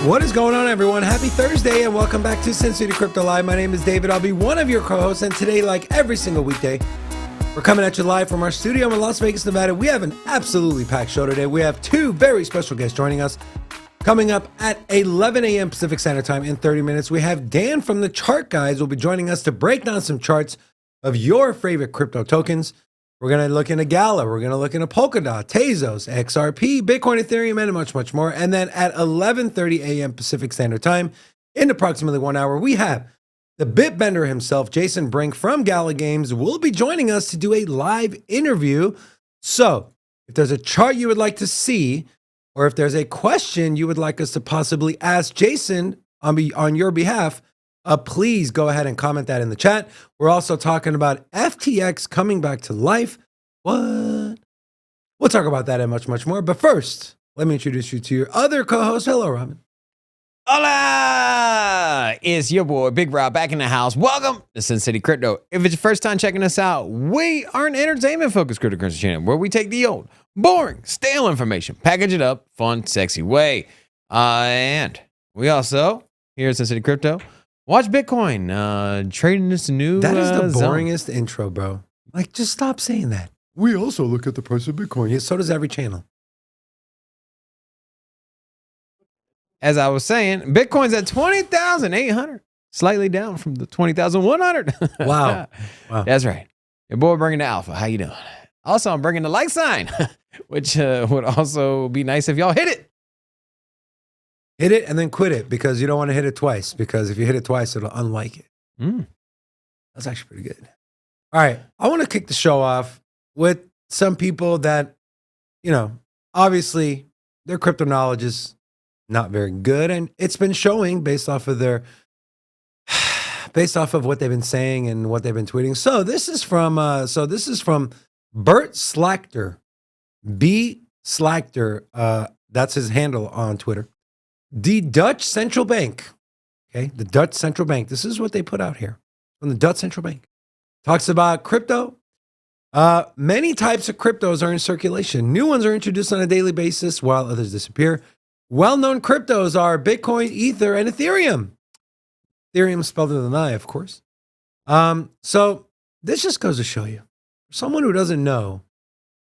What is going on, everyone? Happy Thursday and welcome back to Sin City Crypto Live. My name is David. I'll be one of your co-hosts, and today, like every single weekday, we're coming at you live from our studio in Las Vegas, Nevada. We have an absolutely packed show today. We have two very special guests joining us. Coming up at 11 a.m. Pacific Standard Time in 30 minutes, we have Dan from the Chart Guys will be joining us to break down some charts of your favorite crypto tokens. We're going to look into Gala. We're going to look into Polkadot, Tezos, XRP, Bitcoin, Ethereum, and much, much more. And then at 11:30 a.m. Pacific Standard Time, in approximately 1 hour, we have the Bitbender himself, Jason Brink from Gala Games, will be joining us to do a live interview. So if there's a chart you would like to see, or if there's a question you would like us to possibly ask Jason on your behalf, please go ahead and comment that in the chat. We're also talking about FTX coming back to life. What? We'll talk about that and much, much more. But first, let me introduce you to your other co-host. Hello, Robin. Hola! It's your boy, Big Rob, back in the house. Welcome to Sin City Crypto. If it's your first time checking us out, we are an entertainment-focused cryptocurrency channel where we take the old, boring, stale information, package it up, fun, sexy way. And we also, here at Sin City Crypto, watch Bitcoin, trading this new That is the zone. boringest intro, bro. Like, just stop saying that. We also look at the price of Bitcoin. Yeah, so does every channel. As I was saying, Bitcoin's at 20,800, slightly down from the 20,100. Wow. Wow. That's right. Your boy bringing the alpha. How you doing? Also, I'm bringing the like sign, which would also be nice if y'all hit it. Hit it and then quit it because you don't want to hit it twice, because if you hit it twice, it'll unlike it. That's actually pretty good. All right. I want to kick the show off with some people that, obviously their crypto knowledge is not very good. And it's been showing based off of what they've been saying and what they've been tweeting. So this is from Bert Slachter, B Slachter. That's his handle on Twitter. The Dutch Central Bank, okay, the Dutch Central Bank. This is what they put out here from the Dutch Central Bank. Talks about crypto. Many types of cryptos are in circulation. New ones are introduced on a daily basis while others disappear. Well-known cryptos are Bitcoin, Ether, and Ethereum. Ethereum spelled with an I, of course. So this just goes to show you, for someone who doesn't know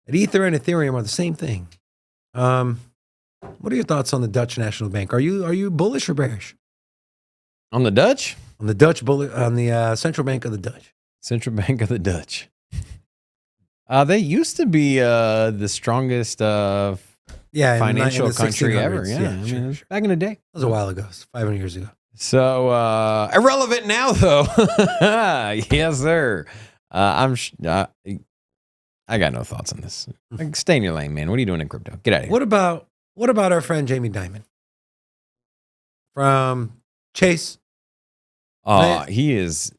that Ether and Ethereum are the same thing. What are your thoughts on the Dutch National Bank? Are you bullish or bearish? On the Dutch? On the Dutch on the Central Bank of the Dutch. Central Bank of the Dutch. They used to be the strongest financial in the country 1600s. ever. Yeah, Sure. back in the day. That was a while ago. 500 years ago. So irrelevant now, though. Yes, sir. I got no thoughts on this. Like, stay in your lane, man. What are you doing in crypto? Get out of here. What about our friend Jamie Dimon from Chase? Oh, he's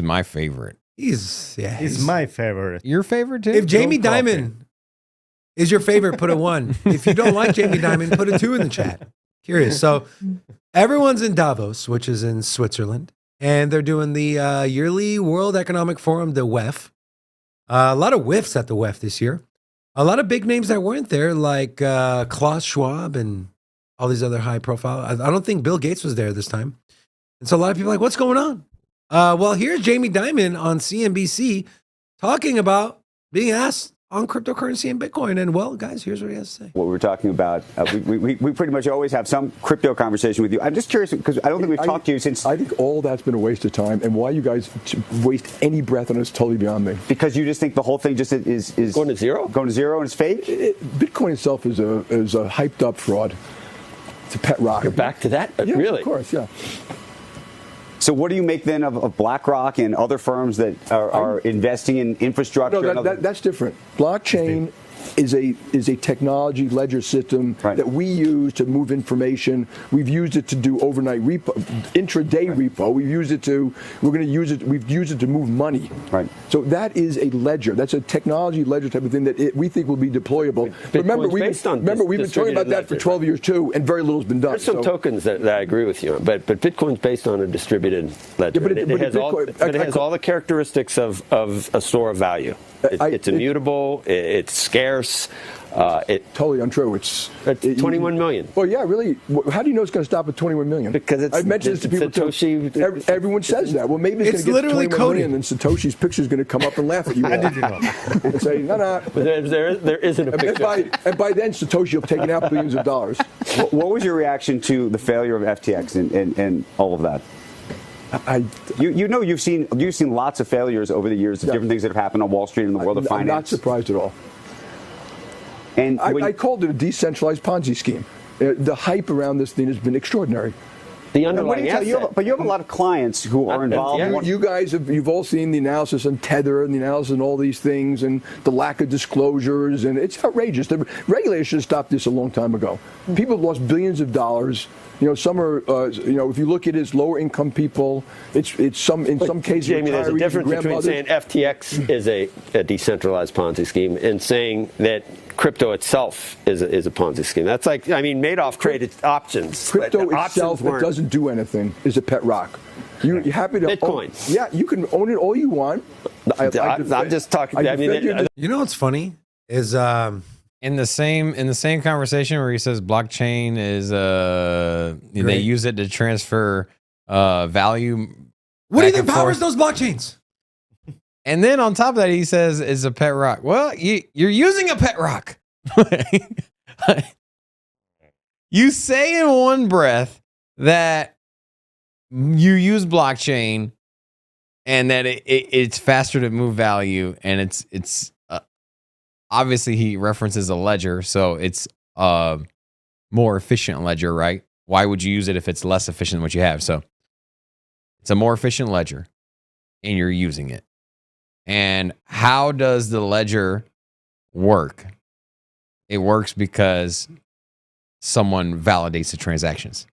my favorite. He's my favorite. Your favorite too? If Jamie Dimon is your favorite, put a 1. If you don't like Jamie Dimon, put a 2 in the chat. Curious. So everyone's in Davos, which is in Switzerland, and they're doing the yearly World Economic Forum, the WEF. A lot of whiffs at the WEF this year. A lot of big names that weren't there, like Klaus Schwab and all these other high profile. I don't think Bill Gates was there this time. And so a lot of people are like, what's going on? Well, here's Jamie Dimon on CNBC talking about being asked on cryptocurrency and Bitcoin. And well, guys, here's what he has to say. What we're talking about, we pretty much always have some crypto conversation with you. I'm just curious, because I don't think we've talked to you since... I think all that's been a waste of time, and why you guys waste any breath on it is totally beyond me. Because you just think the whole thing just is going to zero? Going to zero and it's fake? Bitcoin itself is a hyped up fraud. It's a pet rocket. You're back to that? Yeah, really? Of course, yeah. So what do you make then of BlackRock and other firms that are investing in infrastructure? No, that's different. Blockchain is a technology ledger system that we use to move information. We've used it to do overnight repo, intraday repo. We've used it to move money. Right. So that is a ledger. That's a technology ledger type of thing that we think will be deployable. But remember, we've been talking about that for 12 years too, and very little's been done. There's some tokens that I agree with you on, but Bitcoin's based on a distributed ledger. Yeah, it has all the characteristics of a store of value. It's immutable. It's scarce. source. Totally untrue. It's 21 million. Well, yeah, really. How do you know it's going to stop at 21 million? Because it's, I've mentioned this to people Satoshi. too. Everyone says that. Well, maybe it's going to get to 21 million, and Satoshi's picture is going to come up and laugh at you. How did you know? And say, no. But there isn't a picture. And by then, Satoshi will have taken out billions of dollars. What was your reaction to the failure of FTX and all of that? You've seen lots of failures over the years of different things that have happened on Wall Street and the world of finance. I'm not surprised at all. And I called it a decentralized Ponzi scheme. The hype around this thing has been extraordinary. The underlying asset. But you have a lot of clients who are involved. You guys you've all seen the analysis on Tether and the analysis on all these things and the lack of disclosures, and it's outrageous. The regulators should have stopped this a long time ago. People have lost billions of dollars. Some are, if you look at it as lower income people, it's in some cases. Jamie, there's a difference between saying FTX is a decentralized Ponzi scheme and saying that crypto itself is a Ponzi scheme. That's like, Madoff traded options. Crypto itself, that doesn't do anything, is a pet rock. You're happy to Bitcoin. You can own it all you want. I'm just talking. You know what's funny is in the same conversation where he says blockchain is they use it to transfer value. What do you think powers those blockchains? And then on top of that, he says it's a pet rock. Well, you're using a pet rock. You say in one breath that you use blockchain and that it's faster to move value, and it's obviously he references a ledger, so it's a more efficient ledger, right? Why would you use it if it's less efficient than what you have? So it's a more efficient ledger, and you're using it. And how does the ledger work? It works because someone validates the transactions.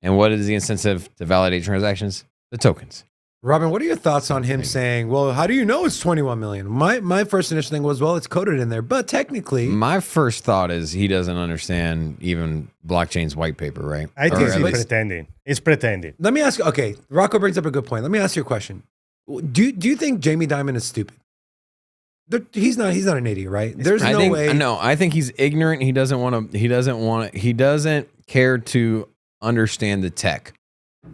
And what is the incentive to validate transactions? The tokens. Robin, what are your thoughts on him saying, well, how do you know it's 21 million? My first initial thing was, well, it's coded in there. But technically... My first thought is he doesn't understand even blockchain's white paper, right? I think he's pretending. He's pretending. Let me ask you, okay, Rocco brings up a good point. Let me ask you a question. Do you think Jamie Dimon is stupid? He's not an idiot, right? There's no way. No, I think he's ignorant. He doesn't care to understand the tech.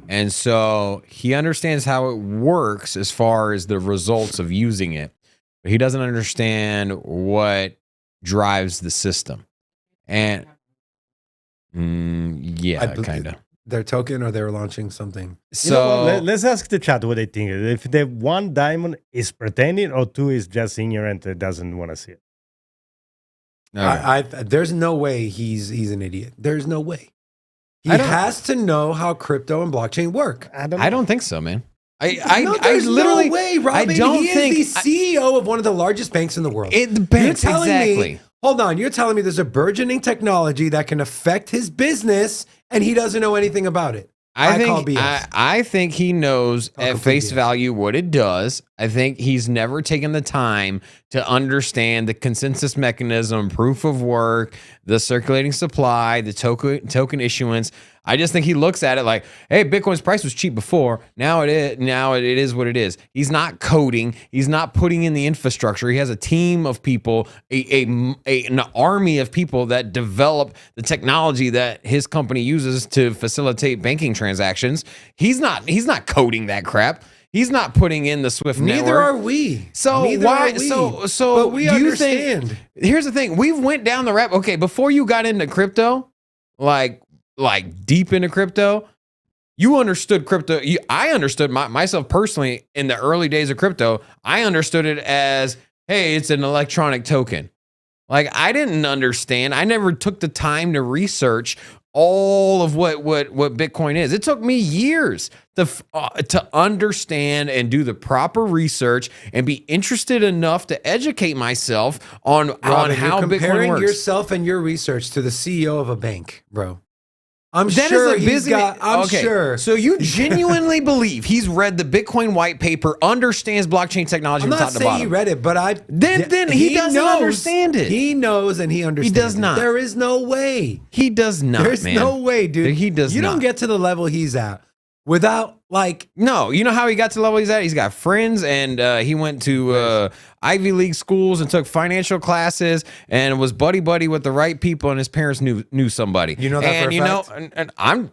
And so he understands how it works as far as the results of using it, but he doesn't understand what drives the system. And kind of. Their token, or they're launching something. So let's ask the chat what they think. If the one diamond is pretending, or two is just ignorant and doesn't want to see it. Okay. There's no way he's an idiot. There's no way. He has to know how crypto and blockchain work. I don't think so, man. There's literally no way, Robin. He is the CEO of one of the largest banks in the world. The banks, you're telling exactly. me, hold on, you're telling me there's a burgeoning technology that can affect his business, and he doesn't know anything about it. I think he knows at face value what it does. I think he's never taken the time to understand the consensus mechanism, proof of work, the circulating supply, the token issuance. I just think he looks at it like, hey, Bitcoin's price was cheap before. Now it is what it is. He's not coding. He's not putting in the infrastructure. He has a team of people, an army of people that develop the technology that his company uses to facilitate banking transactions. He's not coding that crap. He's not putting in the Swift network. Neither are we. So Neither why? Are we. So but we do you understand. think? Here's the thing. We went down the rabbit. Okay, before you got into crypto, like deep into crypto, you understood crypto. I understood myself personally in the early days of crypto. I understood it as, hey, it's an electronic token. Like, I didn't understand. I never took the time to research all of what Bitcoin is. It took me years to understand and do the proper research and be interested enough to educate myself on how Bitcoin works. Comparing yourself and your research to the CEO of a bank, bro. I'm sure. So you genuinely believe he's read the Bitcoin white paper, understands blockchain technology from top to bottom? I'm not saying he read it, but then he doesn't understand it. He knows and he understands. He does not. There is no way. He does not. There's no way, dude. He does not. You don't get to the level he's at without Like, no, you know how he got to the level he's at? He's got friends, and he went to Ivy League schools and took financial classes and was buddy with the right people, and his parents knew somebody. You know that and for a you fact? know, and I'm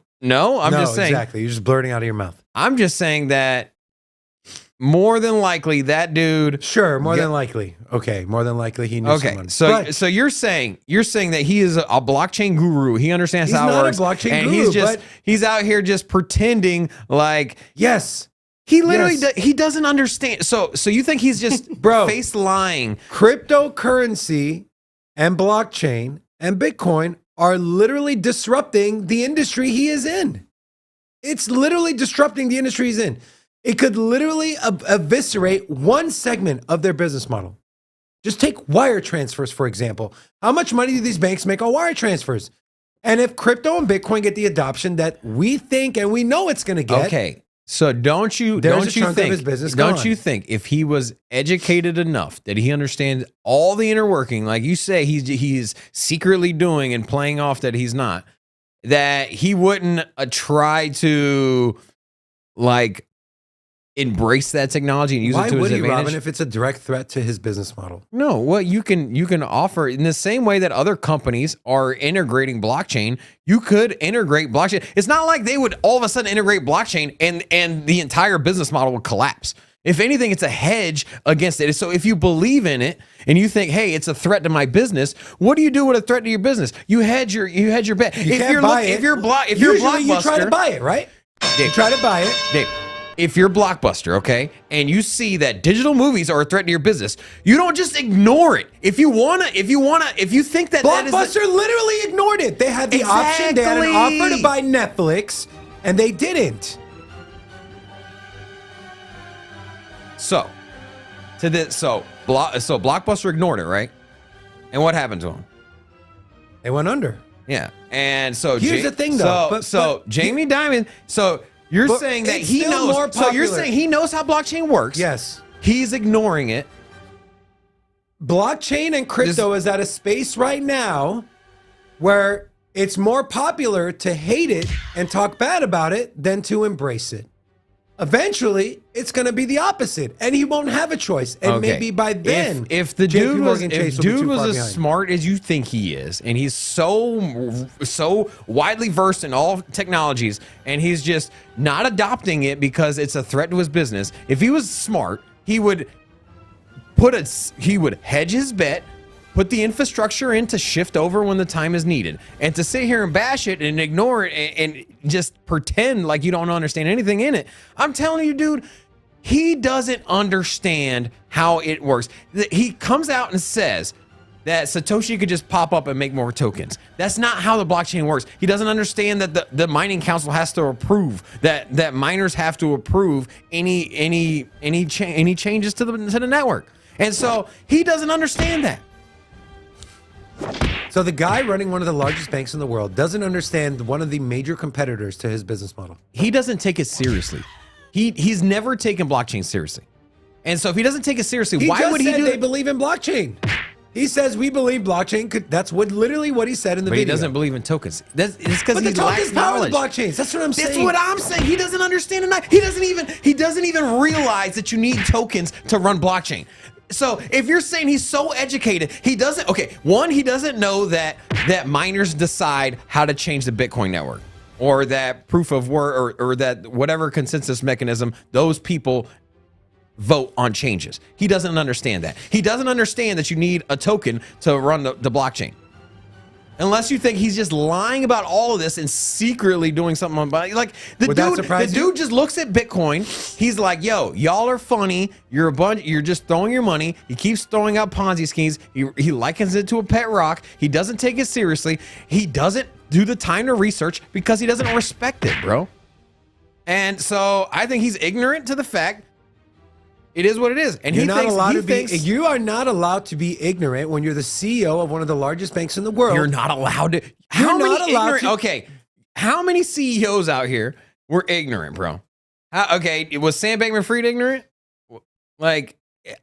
just saying. Exactly. You're just blurting out of your mouth. I'm just saying that more than likely that dude. Sure, more than likely. Okay, more than likely he knew someone. So you're saying that he is a blockchain guru. He understands how it works. He's not a blockchain and guru, he's out here just pretending like yes. He literally he doesn't understand. So you think he's just face lying? Cryptocurrency and blockchain and Bitcoin are literally disrupting the industry he is in. It's literally disrupting the industry he's in. It could literally eviscerate one segment of their business model. Just take wire transfers, for example. How much money do these banks make on wire transfers? And if crypto and Bitcoin get the adoption that we think and we know it's going to get. Okay. So don't you think if he was educated enough that he understands all the inner working, like you say he's secretly doing and playing off that he's not, that he wouldn't try to like embrace that technology and use it to his advantage? Why would he, Robin, if it's a direct threat to his business model? No, well, you can offer in the same way that other companies are integrating blockchain. You could integrate blockchain. It's not like they would all of a sudden integrate blockchain and the entire business model would collapse. If anything, it's a hedge against it. So if you believe in it and you think, hey, it's a threat to my business, what do you do with a threat to your business? You hedge your bet. If you're Blockbuster, you try to buy it, right? Dave, you try to buy it. Dave, if you're Blockbuster, okay, and you see that digital movies are a threat to your business, you don't just ignore it. If you think that Blockbuster literally ignored it. They had the option, they had an offer to buy Netflix, and they didn't. So Blockbuster ignored it, right? And what happened to them? They went under. Yeah, and so here's the thing, though. Jamie Dimon. So you're saying that he knows. So you're saying he knows how blockchain works. Yes. He's ignoring it. Blockchain and crypto is at a space right now where it's more popular to hate it and talk bad about it than to embrace it. Eventually, it's going to be the opposit, and he won't have a choice. And maybe by then, if the dude was as smart as you think he is, and he's so widely versed in all technologies, and he's just not adopting it because it's a threat to his business. If he was smart, he would hedge his bet, put the infrastructure in to shift over when the time is needed. And to sit here and bash it and ignore it and just pretend like you don't understand anything in it. I'm telling you, dude, he doesn't understand how it works. He comes out and says that Satoshi could just pop up and make more tokens. That's not how the blockchain works. He doesn't understand that the mining council has to approve, that miners have to approve any changes to the network. And so he doesn't understand that. So the guy running one of the largest banks in the world doesn't understand one of the major competitors to his business model. He doesn't take it seriously. He's never taken blockchain seriously. And so if he doesn't take it seriously, why would he do it? They believe in blockchain. He says we believe blockchain could. That's literally what he said in the video. But he doesn't believe in tokens. It's because he tokens lacks knowledge. Power the blockchains. That's what I'm saying. That's what I'm saying. He doesn't understand it. He doesn't even realize that you need tokens to run blockchain. So if you're saying he's so educated, he doesn't know that miners decide how to change the Bitcoin network, or that proof of work, or that whatever consensus mechanism, those people vote on changes. He doesn't understand that. He doesn't understand that you need a token to run the blockchain. Unless you think he's just lying about all of this and secretly doing something on like the dude just looks at Bitcoin. He's like, "Yo, y'all are funny. You're just throwing your money." He keeps throwing out Ponzi schemes. He likens it to a pet rock. He doesn't take it seriously. He doesn't do the time to research because he doesn't respect it, bro. And so I think he's ignorant to the fact it is what it is. And you are not allowed to be ignorant when you're the CEO of one of the largest banks in the world. You're not allowed to. Okay. How many CEOs out here were ignorant, bro? Was Sam Bankman-Fried ignorant? Like,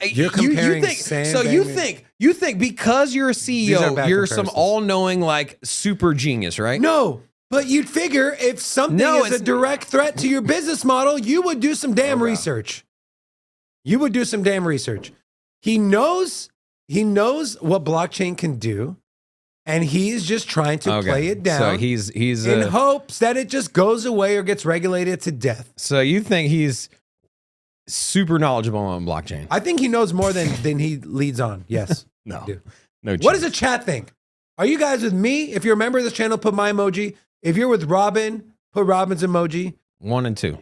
you're comparing you think because you're a CEO, you're some all-knowing like super genius, right? No. But you'd figure if something is a direct threat to your business model, you would do some damn research. You would do some damn research. He knows what blockchain can do, and he's just trying to play it down. So he's in hopes that it just goes away or gets regulated to death. So you think he's super knowledgeable on blockchain? I think he knows more than he leads on. Yes. No. No. What does the chat think? Are you guys with me? If you're a member of this channel, put my emoji. If you're with Robin, put Robin's emoji. 1 and 2.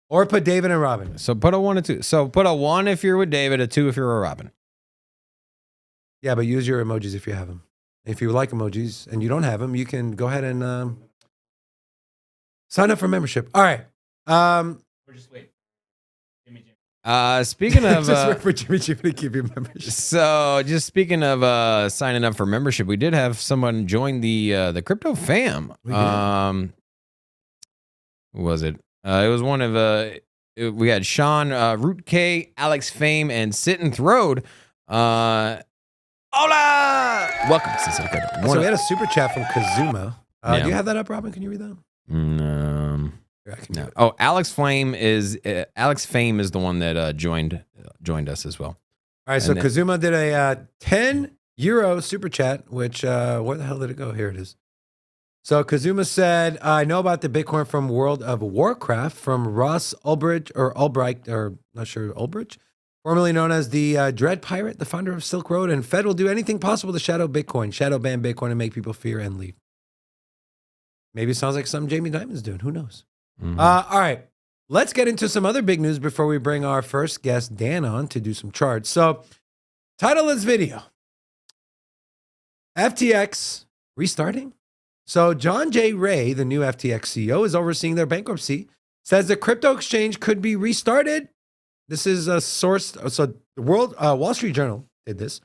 Or put David and Robin. So put a 1 and 2. So put a 1 if you're with David, a 2 if you're a Robin. Yeah, but use your emojis if you have them. If you like emojis and you don't have them, you can go ahead and sign up for membership. All right. Or just wait. Speaking of just wait for Jimmy to give you membership. So just speaking of signing up for membership, we did have someone join the crypto fam. Who was it? It was one of we had Sean, Root K, Alex Fame, and Sit and Throwed. Hola! Welcome to City Crypto. So we had a super chat from Kazuma. Do you have that up, Robin? Can you read that? No. No. Oh, Alex Fame is the one that joined us as well. All right, so Kazuma did a 10 euro super chat, which where the hell did it go? Here it is. So Kazuma said, I know about the Bitcoin from World of Warcraft from Ross Ulbricht, not sure, Ulbricht, formerly known as the Dread Pirate, the founder of Silk Road, and Fed will do anything possible to shadow ban Bitcoin and make people fear and leave. Maybe it sounds like something Jamie Dimon's doing. Who knows? Mm-hmm. All right, let's get into some other big news before we bring our first guest, Dan, on to do some charts. So, title of this video, FTX restarting? So, John J. Ray, the new FTX CEO, is overseeing their bankruptcy, says the crypto exchange could be restarted. This is a source. So, the Wall Street Journal did this,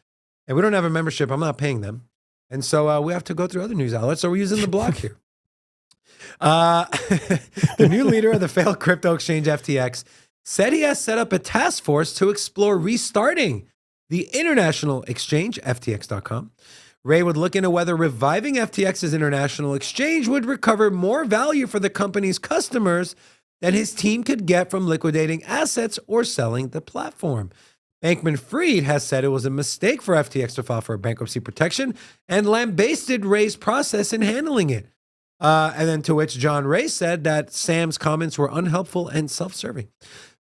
and we don't have a membership. I'm not paying them. And so, we have to go through other news outlets. So, we're using the blog here. The new leader of the failed crypto exchange FTX said he has set up a task force to explore restarting the international exchange, FTX.com. Ray would look into whether reviving FTX's international exchange would recover more value for the company's customers than his team could get from liquidating assets or selling the platform. Bankman-Fried has said it was a mistake for FTX to file for bankruptcy protection and lambasted Ray's process in handling it. And then to which John Ray said that Sam's comments were unhelpful and self-serving.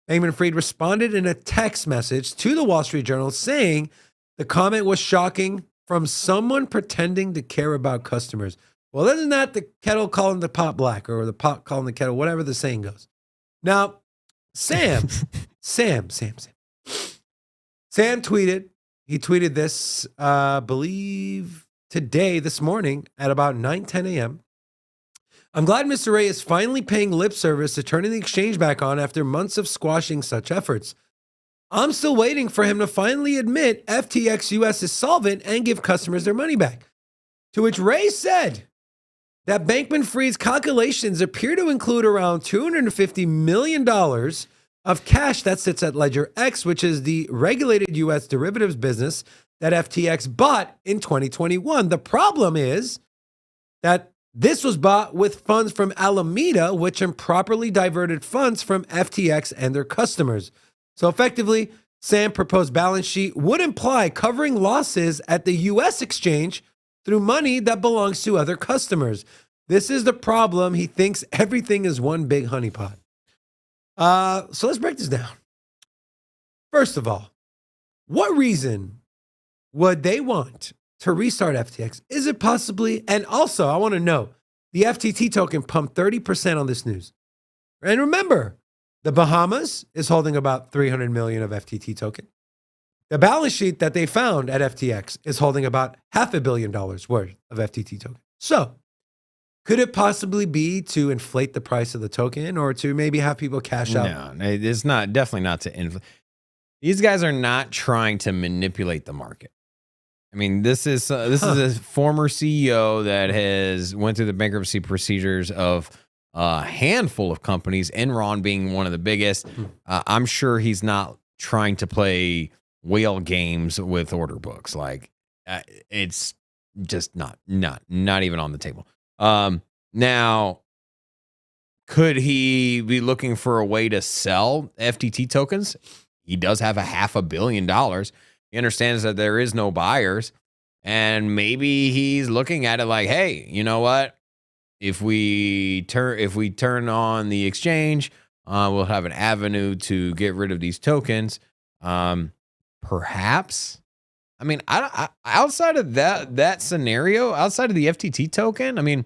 Bankman-Fried responded in a text message to the Wall Street Journal saying the comment was shocking from someone pretending to care about customers. Well, isn't that the kettle calling the pot black or the pot calling the kettle, whatever the saying goes? Now, Sam tweeted. He tweeted this, believe today, this morning at about 9:10 a.m. I'm glad Mr. Ray is finally paying lip service to turning the exchange back on after months of squashing such efforts. I'm still waiting for him to finally admit FTX US is solvent and give customers their money back. To which Ray said that Bankman-Fried's calculations appear to include around $250 million of cash that sits at Ledger X, which is the regulated US derivatives business that FTX bought in 2021. The problem is that this was bought with funds from Alameda, which improperly diverted funds from FTX and their customers. So effectively, Sam's proposed balance sheet would imply covering losses at the US exchange through money that belongs to other customers. This is the problem. He thinks everything is one big honeypot. So let's break this down. First of all, what reason would they want to restart FTX? Is it possibly, and also I want to know, the FTT token pumped 30% on this news. And remember, the Bahamas is holding about 300 million of FTT token. The balance sheet that they found at FTX is holding about $500 million worth of FTT token. So could it possibly be to inflate the price of the token or to maybe have people cash out? No, it's not, definitely not to inflate. These guys are not trying to manipulate the market. I mean, this is a former CEO that has went through the bankruptcy procedures of a handful of companies, Enron being one of the biggest. I'm sure he's not trying to play whale games with order books. Like it's just not even on the table. Now, could he be looking for a way to sell FTT tokens? He does have $500 million. He understands that there is no buyers. And maybe he's looking at it like, hey, you know what? If we turn on the exchange, we'll have an avenue to get rid of these tokens. Perhaps. I mean, I outside of that scenario, outside of the FTT token, I mean,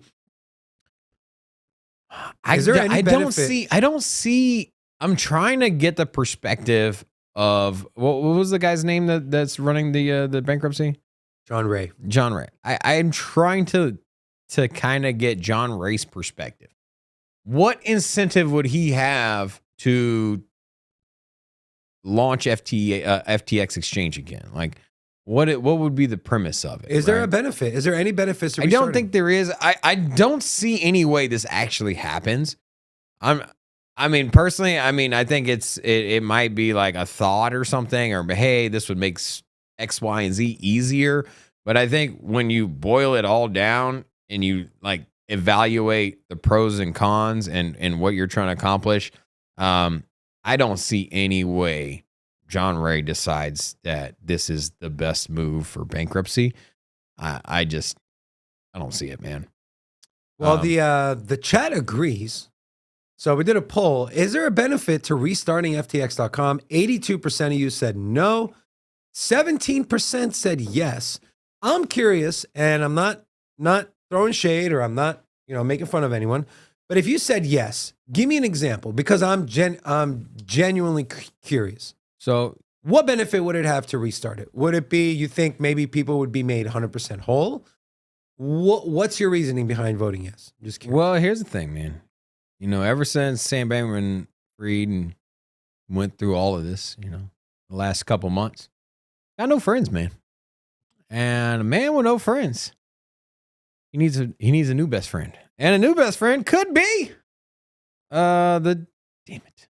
I don't see. I'm trying to get the perspective of what was the guy's name that's running the bankruptcy? John Ray. John Ray. I'm trying to kind of get John Ray's perspective. What incentive would he have to launch FTX exchange again? Like, what would be the premise of it? Is there a benefit? Is there any benefits to I don't think there is. I don't see any way this actually happens. I mean, personally, I think it might be like a thought or something, or hey, this would make X, Y, and Z easier. But I think when you boil it all down and you like evaluate the pros and cons and what you're trying to accomplish, I don't see any way John Ray decides that this is the best move for bankruptcy. I don't see it, man. Well, the chat agrees. So we did a poll. Is there a benefit to restarting FTX.com? 82% of you said no. 17% said yes. I'm curious, and I'm not throwing shade, or I'm not, making fun of anyone. But if you said yes, give me an example, because I'm genuinely curious. So what benefit would it have to restart it? Would it be, you think maybe people would be made 100% whole? What's your reasoning behind voting yes? I'm just curious. Well, here's the thing, man. Ever since Sam Bankman-Fried and went through all of this, the last couple months, got no friends, man. And a man with no friends, he needs a new best friend. And a new best friend could be damn it.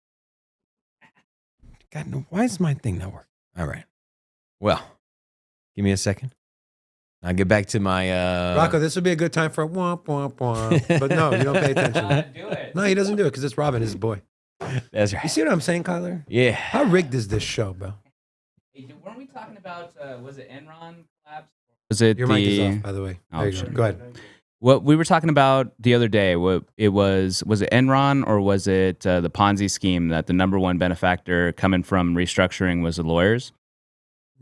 God, no, why is my thing not working? All right. Well, give me a second. I'll get back to my Rocco, this would be a good time for a womp, womp, womp. But no, you don't pay attention. Do it. No, he doesn't do it because it's Robin, his boy. That's right. You see what I'm saying, Kyler? Yeah. How rigged is this show, bro? Hey, weren't we talking about, was it Enron collapse? Was it Your mic is off, by the way. Oh, There you go. sure. Go ahead. What we were talking about the other day, was it Enron, or was it the Ponzi scheme that the number one benefactor coming from restructuring was the lawyers?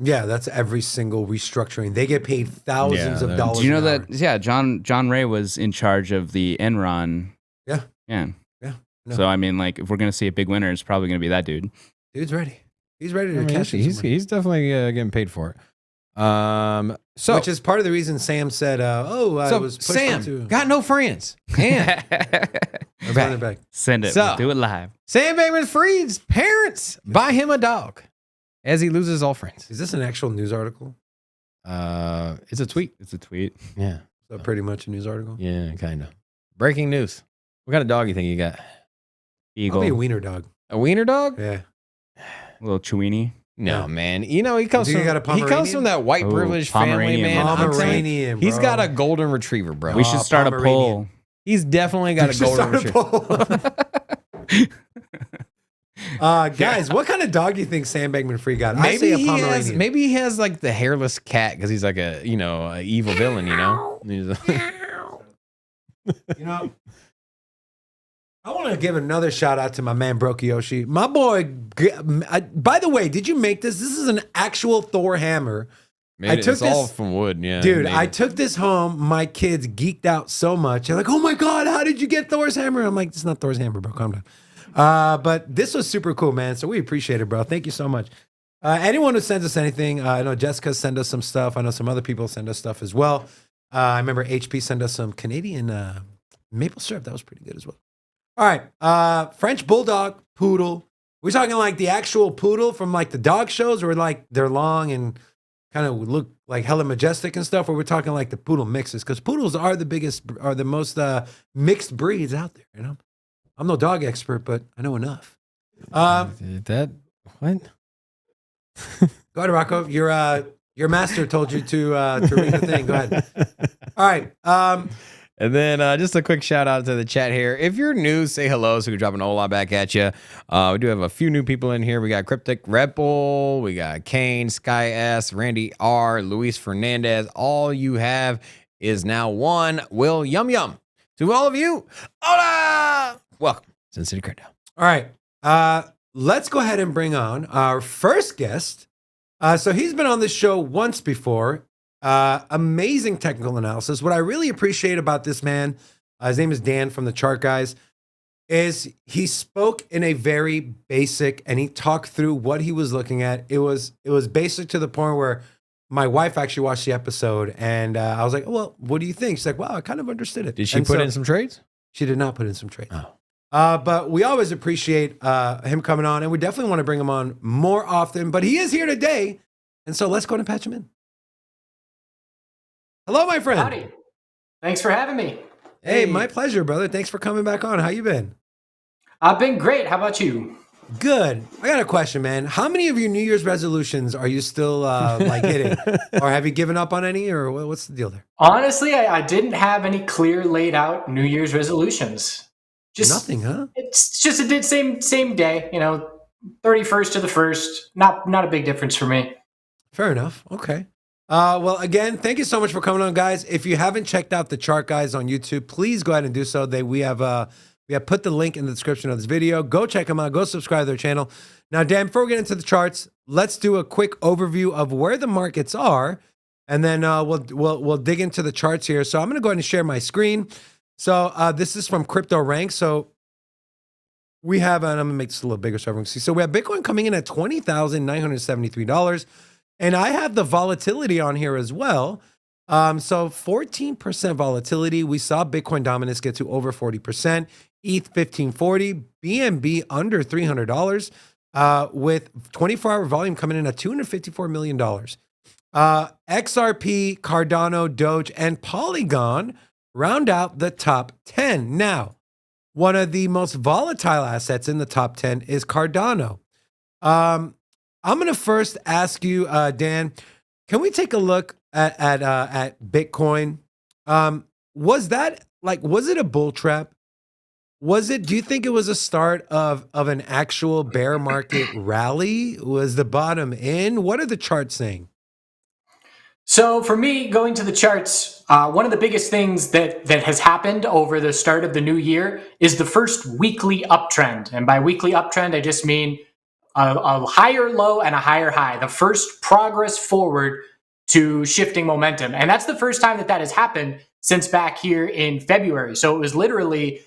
Yeah, that's every single restructuring. They get paid thousands of dollars. Do you know an that? hour. Yeah, John Ray was in charge of the Enron. Yeah. Yeah. Yeah. No. So I mean, like, if we're gonna see a big winner, it's probably gonna be that dude. Dude's ready. He's ready to cash in. He's dedefinitely getting paid for it. So which is part of the reason Sam said, I was pushed Sam into. got no friends. And Let's run it back. Send it. So- We'll do it live. Sam Bankman-Fried's parents buy him a dog as he loses all friends. Is this an actual news article? It's a tweet. It's a tweet. Yeah. So pretty much a news article? Yeah, kind of. Breaking news. What kind of dog you think you got? Eagle. Probably a wiener dog. A wiener dog? Yeah. A little Chewini. No, Yeah. man. He comes You think you got a from Pomeranian? that white Oh, privileged family, Pomeranian, man. I'm telling you, Pomeranian, he's bro. got a golden retriever, bro. We should start a Pomeranian. poll. He's definitely got a golden retriever. Guys, what kind of dog do you think Sam Bankman-Fried got? I say a Pomeranian. Maybe he has like the hairless cat because he's like a evil villain. I want to give another shout out to my man Brokioshi. My boy, by the way, did you make this? This is an actual Thor hammer. It's all from wood, yeah. Dude, I took this home. My kids geeked out so much. They're like, oh my God, how did you get Thor's hammer? I'm like, it's not Thor's hammer, bro. Calm down. But this was super cool, man. So we appreciate it, bro. Thank you so much. Anyone who sends us anything, I know Jessica sent us some stuff. I know some other people send us stuff as well. I remember HP sent us some Canadian maple syrup. That was pretty good as well. All right. French Bulldog Poodle. We're talking like the actual poodle from like the dog shows, or like they're long and kind of look like hella majestic and stuff, or we're talking like the poodle mixes, because poodles are the most mixed breeds out there. I'm no dog expert, but I know enough. What? Go ahead, Rocco. Your master told you to read the thing. Go ahead. All right. And then just a quick shout out to the chat here. If you're new, say hello so we can drop an hola back at you. We do have a few new people in here. We got Cryptic Red Bull, we got Kane, Sky S, Randy R, Luis Fernandez. All you have is now one Will Yum Yum. To all of you, hola! Welcome to Sin City Crypto. All right. Let's go ahead and bring on our first guest. So he's been on this show once before. Amazing technical analysis. What I really appreciate about this man, his name is Dan from the Chart Guys, is he spoke in a very basic, and he talked through what he was looking at. It was basic to the point where my wife actually watched the episode, and I was like, well, what do you think? She's like, wow, I kind of understood it. Did she put in some trades? She did not put in some trades. Oh. But we always appreciate him coming on, and we definitely want to bring him on more often. But he is here today, and so let's go and patch him in. Hello, my friend. Howdy. Thanks for having me. Hey, my pleasure, brother. Thanks for coming back on. How you been? I've been great. How about you? Good. I got a question, man. How many of your New Year's resolutions are you still like hitting? Or have you given up on any, or what's the deal there? Honestly, I didn't have any clear laid out New Year's resolutions. Just nothing, huh? It's just a same day, 31st to the 1st. Not a big difference for me. Fair enough. Okay. Well, again, thank you so much for coming on, guys. If you haven't checked out the Chart Guys on YouTube, please go ahead and do so. We have put the link in the description of this video. Go check them out. Go subscribe to their channel. Now, Dan, before we get into the charts, let's do a quick overview of where the markets are, and then we'll dig into the charts here. So I'm going to go ahead and share my screen. So this is from Crypto Rank. So we have, and I'm going to make this a little bigger so everyone can see. So we have Bitcoin coming in at $20,973. And I have the volatility on here as well. So 14% volatility. We saw Bitcoin dominance get to over 40%. ETH 1540, BNB under $300, with 24-hour volume coming in at $254 million. XRP, Cardano, Doge, and Polygon round out the top 10. Now, one of the most volatile assets in the top 10 is Cardano. I'm going to first ask you, Dan, can we take a look at Bitcoin? Was it a bull trap? Do you think it was a start of an actual bear market rally? Was the bottom in? What are the charts saying? So for me, going to the charts, one of the biggest things that has happened over the start of the new year is the first weekly uptrend. And by weekly uptrend, I just mean a higher low and a higher high, the first progress forward to shifting momentum. And that's the first time that has happened since back here in February. So it was literally,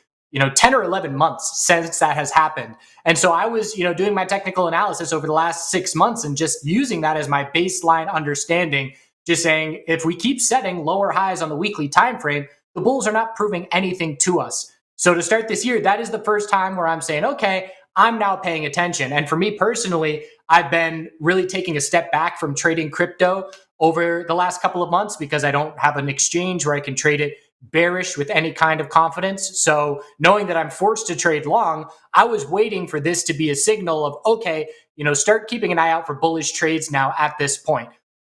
10 or 11 months since that has happened. And so I was, doing my technical analysis over the last 6 months and just using that as my baseline understanding, just saying, if we keep setting lower highs on the weekly time frame, the bulls are not proving anything to us. So to start this year, that is the first time where I'm saying, okay, I'm now paying attention. And for me personally, I've been really taking a step back from trading crypto over the last couple of months because I don't have an exchange where I can trade it bearish with any kind of confidence. So knowing that I'm forced to trade long, I was waiting for this to be a signal of, okay, start keeping an eye out for bullish trades now at this point.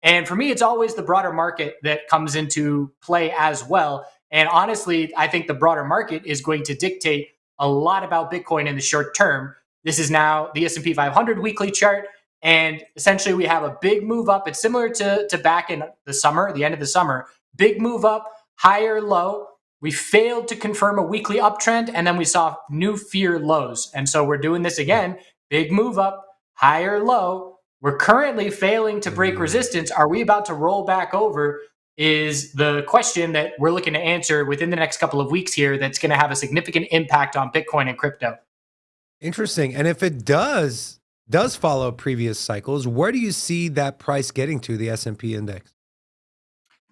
And for me, it's always the broader market that comes into play as well. And honestly, I think the broader market is going to dictate a lot about Bitcoin in the short term. This is now the S&P 500 weekly chart. And essentially we have a big move up. It's similar to back in the summer, the end of the summer, big move up, higher low. We failed to confirm a weekly uptrend. And then we saw new fear lows. And so we're doing this again, big move up, higher low. We're currently failing to break resistance. Are we about to roll back over? Is the question that we're looking to answer within the next couple of weeks here that's going to have a significant impact on Bitcoin and crypto. Interesting. And if it does follow previous cycles, where do you see that price getting to, the S&P index?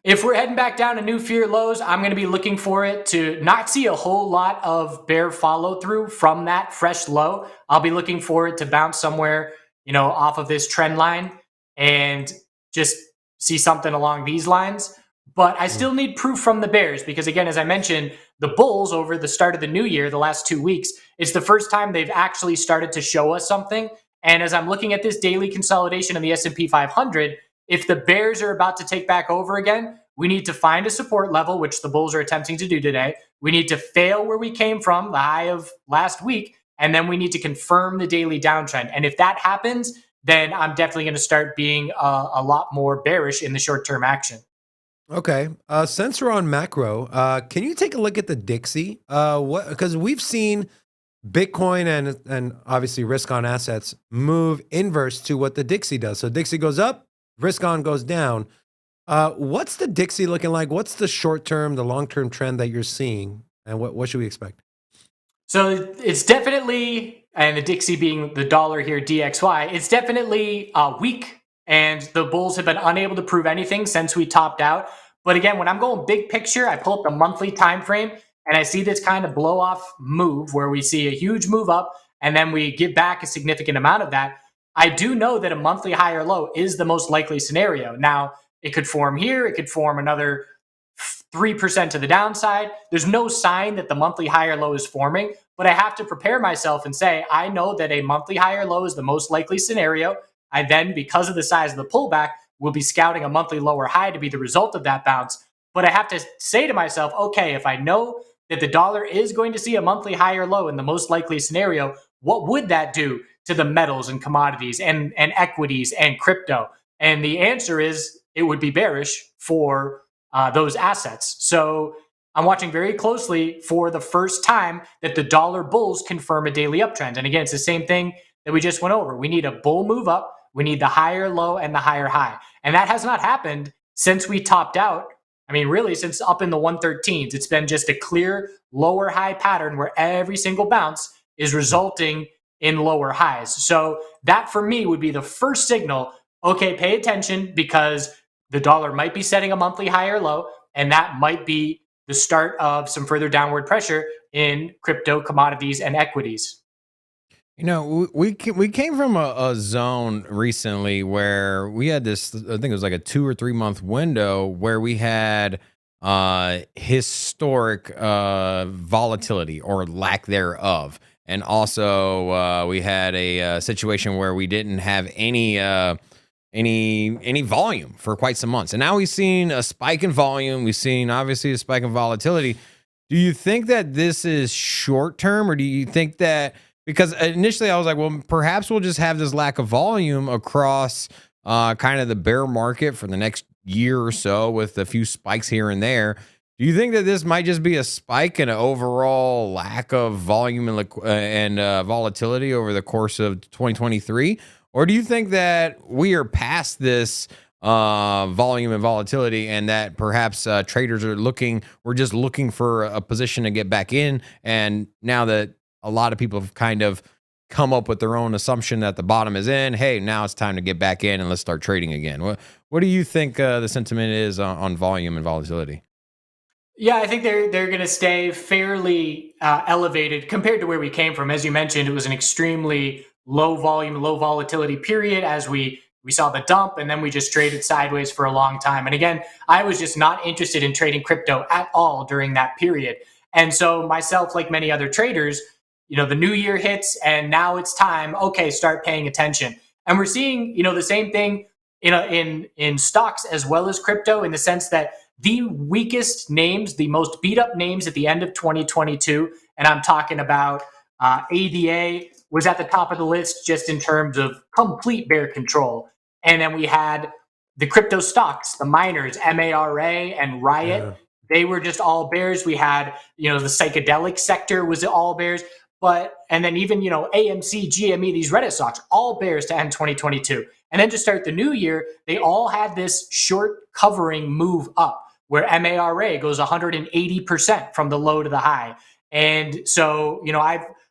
If we're heading back down to new fear lows, I'm going to be looking for it to not see a whole lot of bear follow through from that fresh low. I'll be looking for it to bounce somewhere, off of this trend line and just see something along these lines. But I still need proof from the bears because, again, as I mentioned, the bulls over the start of the new year, the last 2 weeks, it's the first time they've actually started to show us something. And as I'm looking at this daily consolidation of the S&P 500, if the bears are about to take back over again, We need to find a support level, which the bulls are attempting to do today. We need to fail where we came from, the high of last week, and then we need to confirm the daily downtrend. And if that happens, then I'm definitely going to start being a lot more bearish in the short-term action. Okay. Since we're on macro, can you take a look at the Dixie? Because we've seen Bitcoin and obviously risk on assets move inverse to what the Dixie does. So Dixie goes up, risk on goes down. What's the Dixie looking like? What's the short term, the long term trend that you're seeing, and what should we expect? So it's definitely, and the Dixie being the dollar here, DXY, it's definitely weak, and the bulls have been unable to prove anything since we topped out. But again, when I'm going big picture, I pull up the monthly time frame, and I see this kind of blow off move where we see a huge move up, and then we give back a significant amount of that. I do know that a monthly high or low is the most likely scenario. Now, it could form here, it could form another 3% to the downside. There's no sign that the monthly high or low is forming, but I have to prepare myself and say, I know that a monthly high or low is the most likely scenario. I then, because of the size of the pullback, will be scouting a monthly lower high to be the result of that bounce. But I have to say to myself, okay, if I know that the dollar is going to see a monthly high or low in the most likely scenario, what would that do to the metals and commodities and equities and crypto? And the answer is it would be bearish for those assets. So I'm watching very closely for the first time that the dollar bulls confirm a daily uptrend. And again, it's the same thing that we just went over. We need a bull move up. We need the higher low and the higher high. And that has not happened since we topped out. I mean, really, since up in the 113s, it's been just a clear lower high pattern where every single bounce is resulting in lower highs. So that for me would be the first signal. Okay, pay attention, because the dollar might be setting a monthly high or low, and that might be the start of some further downward pressure in crypto, commodities, and equities. You know, we came from a zone recently where we had this, I think it was like a 2 or 3 month window where we had historic volatility or lack thereof. And also we had a situation where we didn't have any volume for quite some months. And now we've seen a spike in volume. We've seen obviously a spike in volatility. Do you think that this is short term, or do you think that, because initially I was like, well, perhaps we'll just have this lack of volume across kind of the bear market for the next year or so with a few spikes here and there. Do you think that this might just be a spike and an overall lack of volume and volatility over the course of 2023? Or do you think that we are past this volume and volatility, and that perhaps traders we're just looking for a position to get back in, and now that a lot of people have kind of come up with their own assumption that the bottom is in, hey, now it's time to get back in and let's start trading again? What do you think the sentiment is on volume and volatility? Yeah, I think they're going to stay fairly elevated compared to where we came from. As you mentioned, it was an extremely low volume, low volatility period as we saw the dump, and then we just traded sideways for a long time. And again, I was just not interested in trading crypto at all during that period. And so myself, like many other traders, the new year hits and now it's time, okay, start paying attention. And we're seeing, the same thing in stocks as well as crypto, in the sense that the weakest names, the most beat up names at the end of 2022, and I'm talking about ADA was at the top of the list just in terms of complete bear control. And then we had the crypto stocks, the miners, MARA and Riot. Yeah. They were just all bears. We had, the psychedelic sector was all bears. And then even, AMC, GME, these Reddit stocks, all bears to end 2022. And then to start the new year, they all had this short covering move up where MARA goes 180% from the low to the high. And so,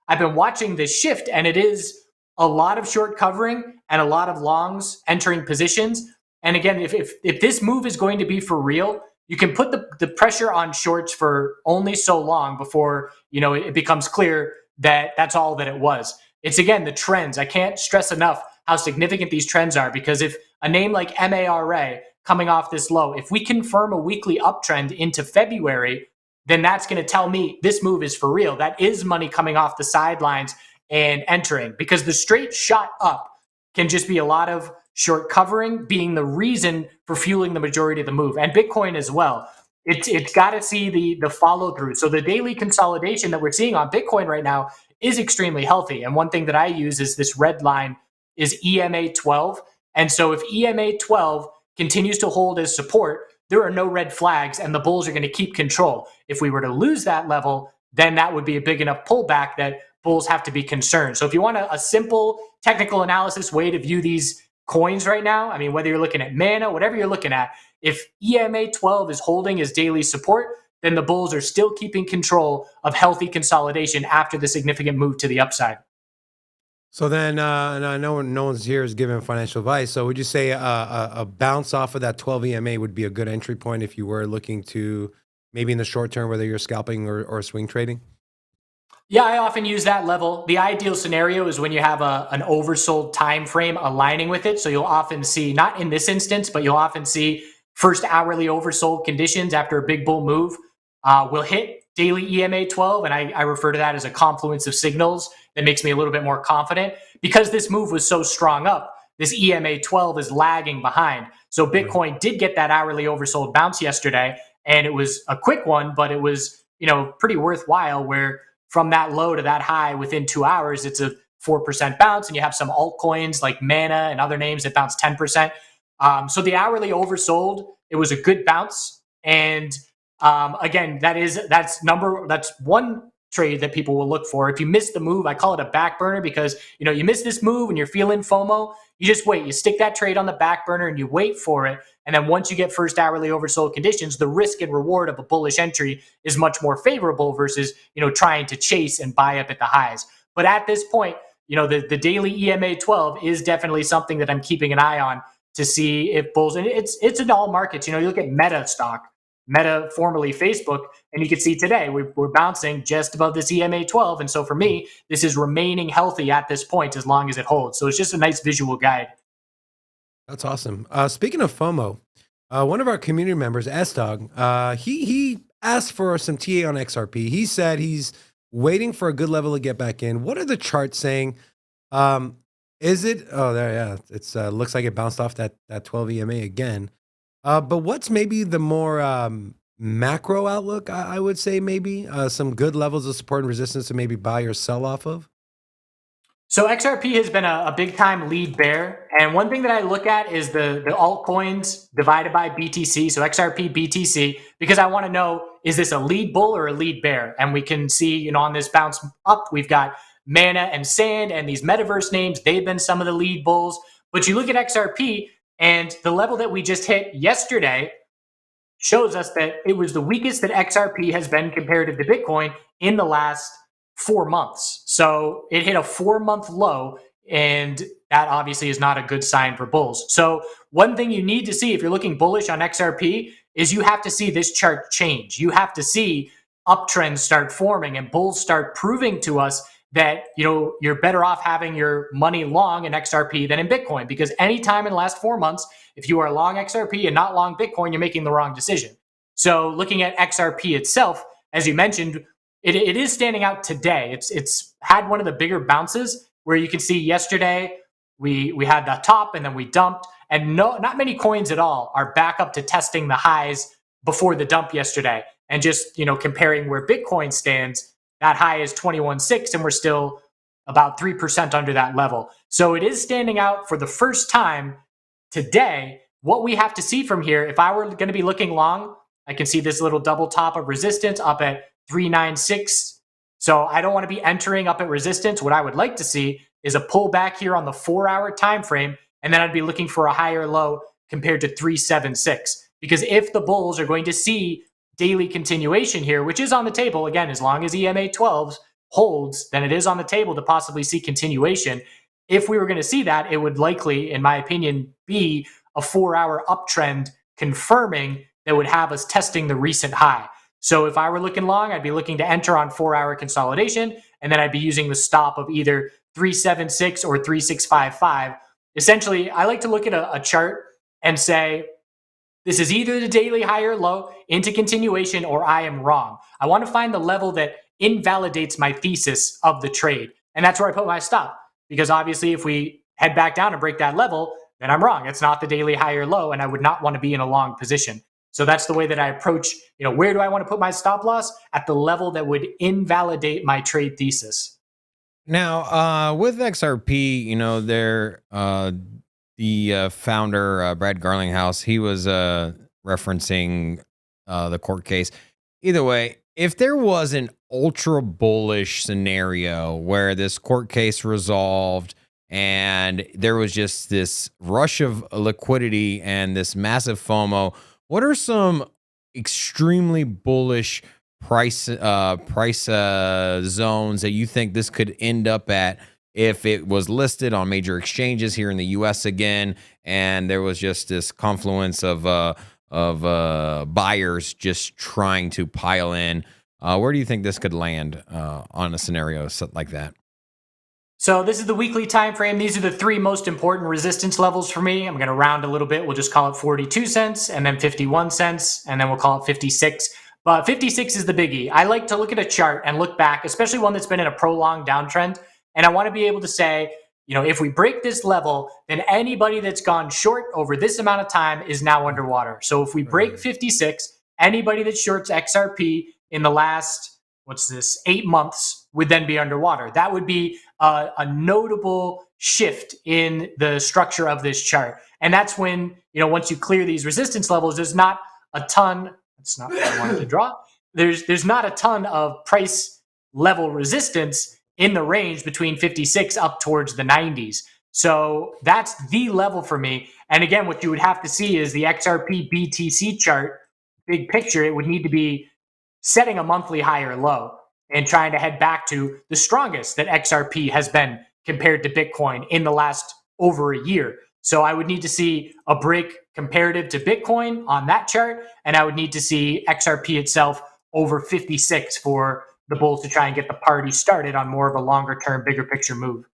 I've been watching this shift, and it is a lot of short covering and a lot of longs entering positions. And again, if this move is going to be for real, you can put the pressure on shorts for only so long before, it becomes clear that that's all that it was. It's, again, the trends. I can't stress enough how significant these trends are, because if a name like MARA coming off this low, if we confirm a weekly uptrend into February, then that's going to tell me this move is for real. That is money coming off the sidelines and entering, because the straight shot up can just be a lot of short covering being the reason for fueling the majority of the move, and Bitcoin as well. It's got to see the follow through. So the daily consolidation that we're seeing on Bitcoin right now is extremely healthy. And one thing that I use is this red line is EMA 12. And so if EMA 12 continues to hold as support, there are no red flags and the bulls are going to keep control. If we were to lose that level, then that would be a big enough pullback that bulls have to be concerned. So if you want a simple technical analysis way to view these coins right now, I mean, whether you're looking at Mana, whatever you're looking at, if EMA 12 is holding as daily support, then the bulls are still keeping control of healthy consolidation after the significant move to the upside. So then, and I know no one's here is giving financial advice. So would you say a bounce off of that 12 EMA would be a good entry point if you were looking to maybe in the short term, whether you're scalping or swing trading? Yeah, I often use that level. The ideal scenario is when you have an oversold time frame aligning with it. So you'll often see, not in this instance, but you'll often see first hourly oversold conditions after a big bull move will hit daily EMA 12. And I refer to that as a confluence of signals that makes me a little bit more confident. Because this move was so strong up, this EMA 12 is lagging behind. So Bitcoin did get that hourly oversold bounce yesterday, and it was a quick one, but it was, pretty worthwhile, where from that low to that high within 2 hours, it's a 4% bounce. And you have some altcoins like Mana and other names that bounce 10%. So the hourly oversold, it was a good bounce. And again, that's one trade that people will look for. If you miss the move, I call it a back burner, because you miss this move and you're feeling FOMO, you just wait. You stick that trade on the back burner and you wait for it. And then once you get first hourly oversold conditions, the risk and reward of a bullish entry is much more favorable versus trying to chase and buy up at the highs. But at this point, the daily EMA 12 is definitely something that I'm keeping an eye on to see if bulls, and it's in all markets. You look at Meta stock, Meta, formerly Facebook, and you can see today we're bouncing just above this EMA 12. And so for me, this is remaining healthy at this point as long as it holds. So it's just a nice visual guide. That's awesome. Speaking of FOMO, one of our community members, S-Dog, he asked for some TA on XRP. He said he's waiting for a good level to get back in. What are the charts saying? Is it? Oh, there, yeah. It's looks like it bounced off that 12 EMA again. But what's maybe the more macro outlook? I would say maybe some good levels of support and resistance to maybe buy or sell off of. So XRP has been a big time lead bear. And one thing that I look at is the altcoins divided by BTC. So XRP, BTC, because I want to know, is this a lead bull or a lead bear? And we can see, on this bounce up, we've got Mana and Sand and these metaverse names. They've been some of the lead bulls. But you look at XRP, and the level that we just hit yesterday shows us that it was the weakest that XRP has been comparative to Bitcoin in the last 4 months. So it hit a 4-month low, and that obviously is not a good sign for bulls. So one thing you need to see if you're looking bullish on XRP is you have to see this chart change. You have to see uptrends start forming and bulls start proving to us that you're better off having your money long in XRP than in Bitcoin, because anytime in the last 4 months, if you are long XRP and not long Bitcoin, you're making the wrong decision. So looking at XRP itself, as you mentioned, it is standing out today. It's had one of the bigger bounces where you can see yesterday we had the top and then we dumped, and not many coins at all are back up to testing the highs before the dump yesterday. And just comparing where Bitcoin stands, that high is 21.6, and we're still about 3% under that level. So it is standing out for the first time today. What we have to see from here, if I were going to be looking long, I can see this little double top of resistance up at 396. So I don't want to be entering up at resistance. What I would like to see is a pullback here on the 4-hour time frame, and then I'd be looking for a higher low compared to 376. Because if the bulls are going to see daily continuation here, which is on the table, again, as long as EMA 12 holds, then it is on the table to possibly see continuation. If we were going to see that, it would likely, in my opinion, be a 4-hour uptrend confirming that would have us testing the recent high. So if I were looking long, I'd be looking to enter on 4-hour consolidation, and then I'd be using the stop of either 376 or 3655. Essentially, I like to look at a chart and say, this is either the daily high or low into continuation, or I am wrong. I want to find the level that invalidates my thesis of the trade. And that's where I put my stop. Because obviously, if we head back down and break that level, then I'm wrong. It's not the daily high or low, and I would not want to be in a long position. So that's the way that I approach, where do I want to put my stop loss? At the level that would invalidate my trade thesis. Now, with XRP, the founder, Brad Garlinghouse, he was referencing the court case. Either way, if there was an ultra bullish scenario where this court case resolved and there was just this rush of liquidity and this massive FOMO, what are some extremely bullish price zones that you think this could end up at if it was listed on major exchanges here in the U.S. again, and there was just this confluence of buyers just trying to pile in? Where do you think this could land on a scenario like that? So this is the weekly time frame. These are the three most important resistance levels for me. I'm going to round a little bit. We'll just call it 42 cents and then 51 cents, and then we'll call it 56. But 56 is the biggie. I like to look at a chart and look back, especially one that's been in a prolonged downtrend. And I want to be able to say, if we break this level, then anybody that's gone short over this amount of time is now underwater. So if we break 56, anybody that shorts XRP in the last, 8 months would then be underwater. That would be a notable shift in the structure of this chart. And that's when, once you clear these resistance levels, there's not a ton, that's not what I wanted to draw. There's not a ton of price level resistance in the range between 56 up towards the 90s. So that's the level for me. And again, what you would have to see is the XRP BTC chart, big picture. It would need to be setting a monthly high or low and trying to head back to the strongest that XRP has been compared to Bitcoin in the last over a year. So I would need to see a break comparative to Bitcoin on that chart, and I would need to see XRP itself over 56 for the bulls to try and get the party started on more of a longer term, bigger picture move.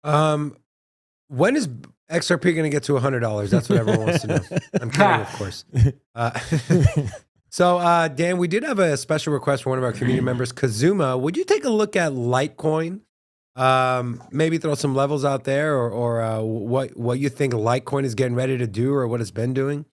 When is XRP going to get to $100? That's what everyone wants to know. I'm kidding, of course. So, Dan, we did have a special request from one of our community members, Kazuma. Would you take a look at Litecoin? Maybe throw some levels out there, or what you think Litecoin is getting ready to do, or what it's been doing?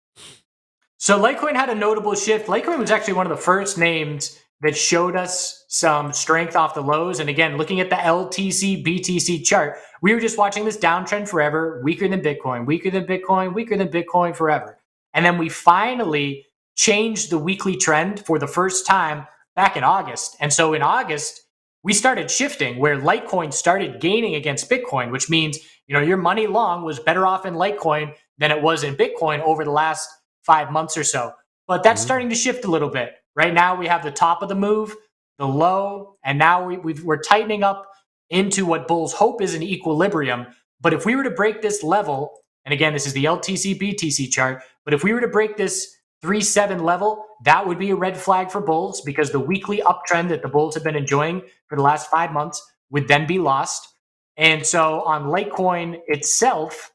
So Litecoin had a notable shift. Litecoin was actually one of the first names that showed us some strength off the lows. And again, looking at the LTC BTC chart, we were just watching this downtrend forever, weaker than Bitcoin, weaker than Bitcoin, weaker than Bitcoin forever. And then we finally changed the weekly trend for the first time back in August. And so in August, we started shifting where Litecoin started gaining against Bitcoin, which means, your money long was better off in Litecoin than it was in Bitcoin over the last 5 months or so. But that's starting to shift a little bit. Right now, we have the top of the move, the low, and now we're tightening up into what bulls hope is an equilibrium. But if we were to break this level, and again, this is the LTC BTC chart, but if we were to break this 3.7 level, that would be a red flag for bulls, because the weekly uptrend that the bulls have been enjoying for the last 5 months would then be lost. And so on Litecoin itself,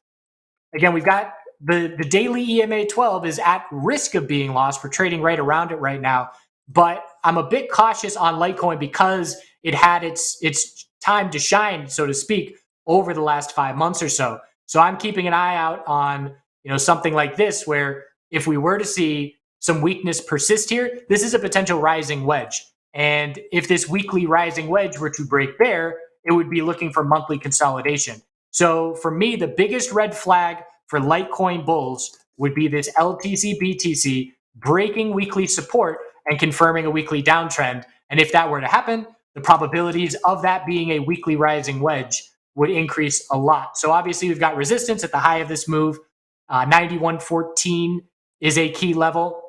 again, we've got the daily EMA 12 is at risk of being lost. We're trading right around it right now. But I'm a bit cautious on Litecoin because it had its time to shine, so to speak, over the last 5 months or so. So I'm keeping an eye out on something like this, where if we were to see some weakness persist here, this is a potential rising wedge. And if this weekly rising wedge were to break there, it would be looking for monthly consolidation. So for me, the biggest red flag for Litecoin bulls would be this LTC BTC breaking weekly support and confirming a weekly downtrend. And if that were to happen, the probabilities of that being a weekly rising wedge would increase a lot. So obviously we've got resistance at the high of this move. 91.14 is a key level.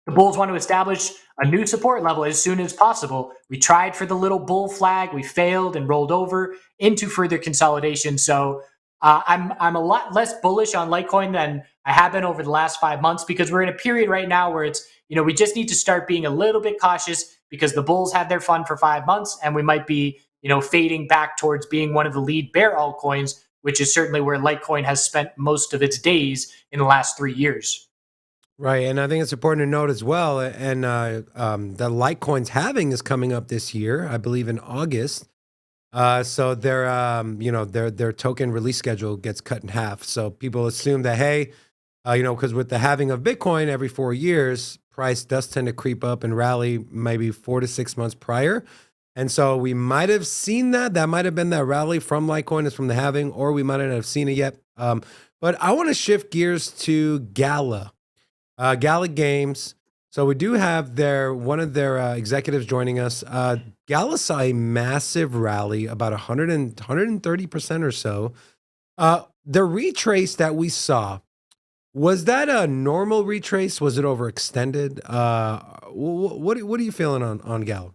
The bulls want to establish a new support level as soon as possible. We tried for the little bull flag, we failed and rolled over into further consolidation. So I'm a lot less bullish on Litecoin than I have been over the last 5 months, because we're in a period right now where it's, we just need to start being a little bit cautious, because the bulls had their fun for 5 months and we might be, fading back towards being one of the lead bear altcoins, which is certainly where Litecoin has spent most of its days in the last 3 years. Right, and I think it's important to note as well, and the Litecoin's halving is coming up this year, I believe in August. So their token release schedule gets cut in half. So people assume that, hey, because with the halving of Bitcoin every 4 years, price does tend to creep up and rally maybe 4 to 6 months prior. And so we might have seen that. That might have been that rally from Litecoin is from the halving, or we might not have seen it yet. But I want to shift gears to Gala Games. So we do have one of their executives joining us. Gala saw a massive rally, about 130% or so. The retrace that we saw, was that a normal retrace? Was it overextended? What are you feeling on Gala?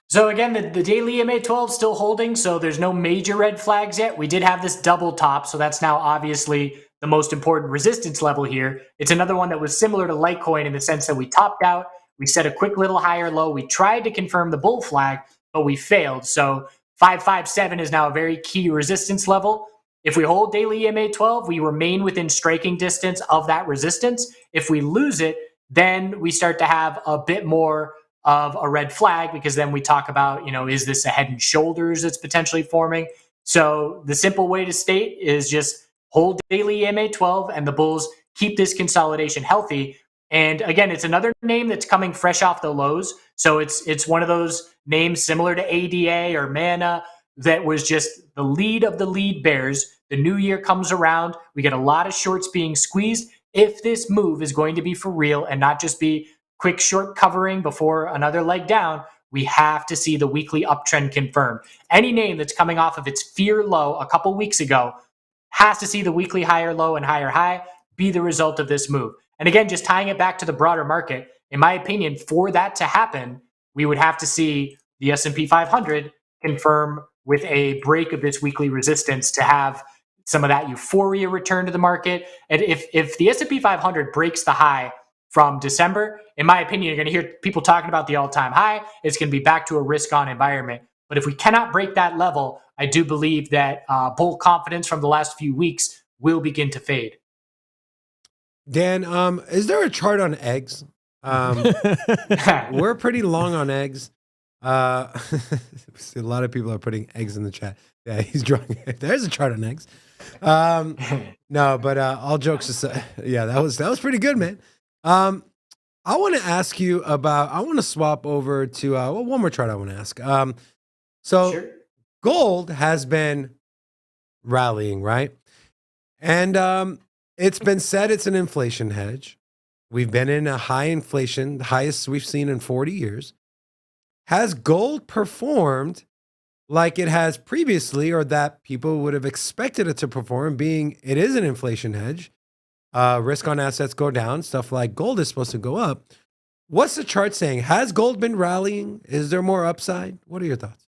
So again, the daily MA12 still holding, so there's no major red flags yet. We did have this double top, so that's now obviously the most important resistance level here. It's another one that was similar to Litecoin in the sense that we topped out, we set a quick little higher low, we tried to confirm the bull flag, but we failed. So 557 is now a very key resistance level. If we hold daily MA12, we remain within striking distance of that resistance. If we lose it, then we start to have a bit more of a red flag, because then we talk about, is this a head and shoulders that's potentially forming? So the simple way to state is just hold daily MA12 and the bulls keep this consolidation healthy. And again, it's another name that's coming fresh off the lows. So it's one of those names similar to ADA or Mana that was just the lead of the lead bears. The new year comes around. We get a lot of shorts being squeezed. If this move is going to be for real and not just be quick short covering before another leg down, we have to see the weekly uptrend confirmed. Any name that's coming off of its fear low a couple weeks ago has to see the weekly higher low and higher high be the result of this move. And again, just tying it back to the broader market, in my opinion, for that to happen, we would have to see the S&P 500 confirm with a break of this weekly resistance to have some of that euphoria return to the market. And if the S&P 500 breaks the high from December, in my opinion, you're going to hear people talking about the all-time high. It's going to be back to a risk-on environment. But if we cannot break that level, I do believe that bull confidence from the last few weeks will begin to fade. Dan, is there a chart on eggs? We're pretty long on eggs. A lot of people are putting eggs in the chat. Yeah, he's drawing. There's a chart on eggs. No, but all jokes aside, yeah, that was pretty good, man. I want to ask you about. I want to swap over to one more chart. I want to ask. Sure. Gold has been rallying, right? And it's been said it's an inflation hedge. We've been in a high inflation, the highest we've seen in 40 years. Has gold performed like it has previously, or that people would have expected it to perform, being it is an inflation hedge? Risk on assets go down. Stuff like gold is supposed to go up. What's the chart saying? Has gold been rallying? Is there more upside? What are your thoughts?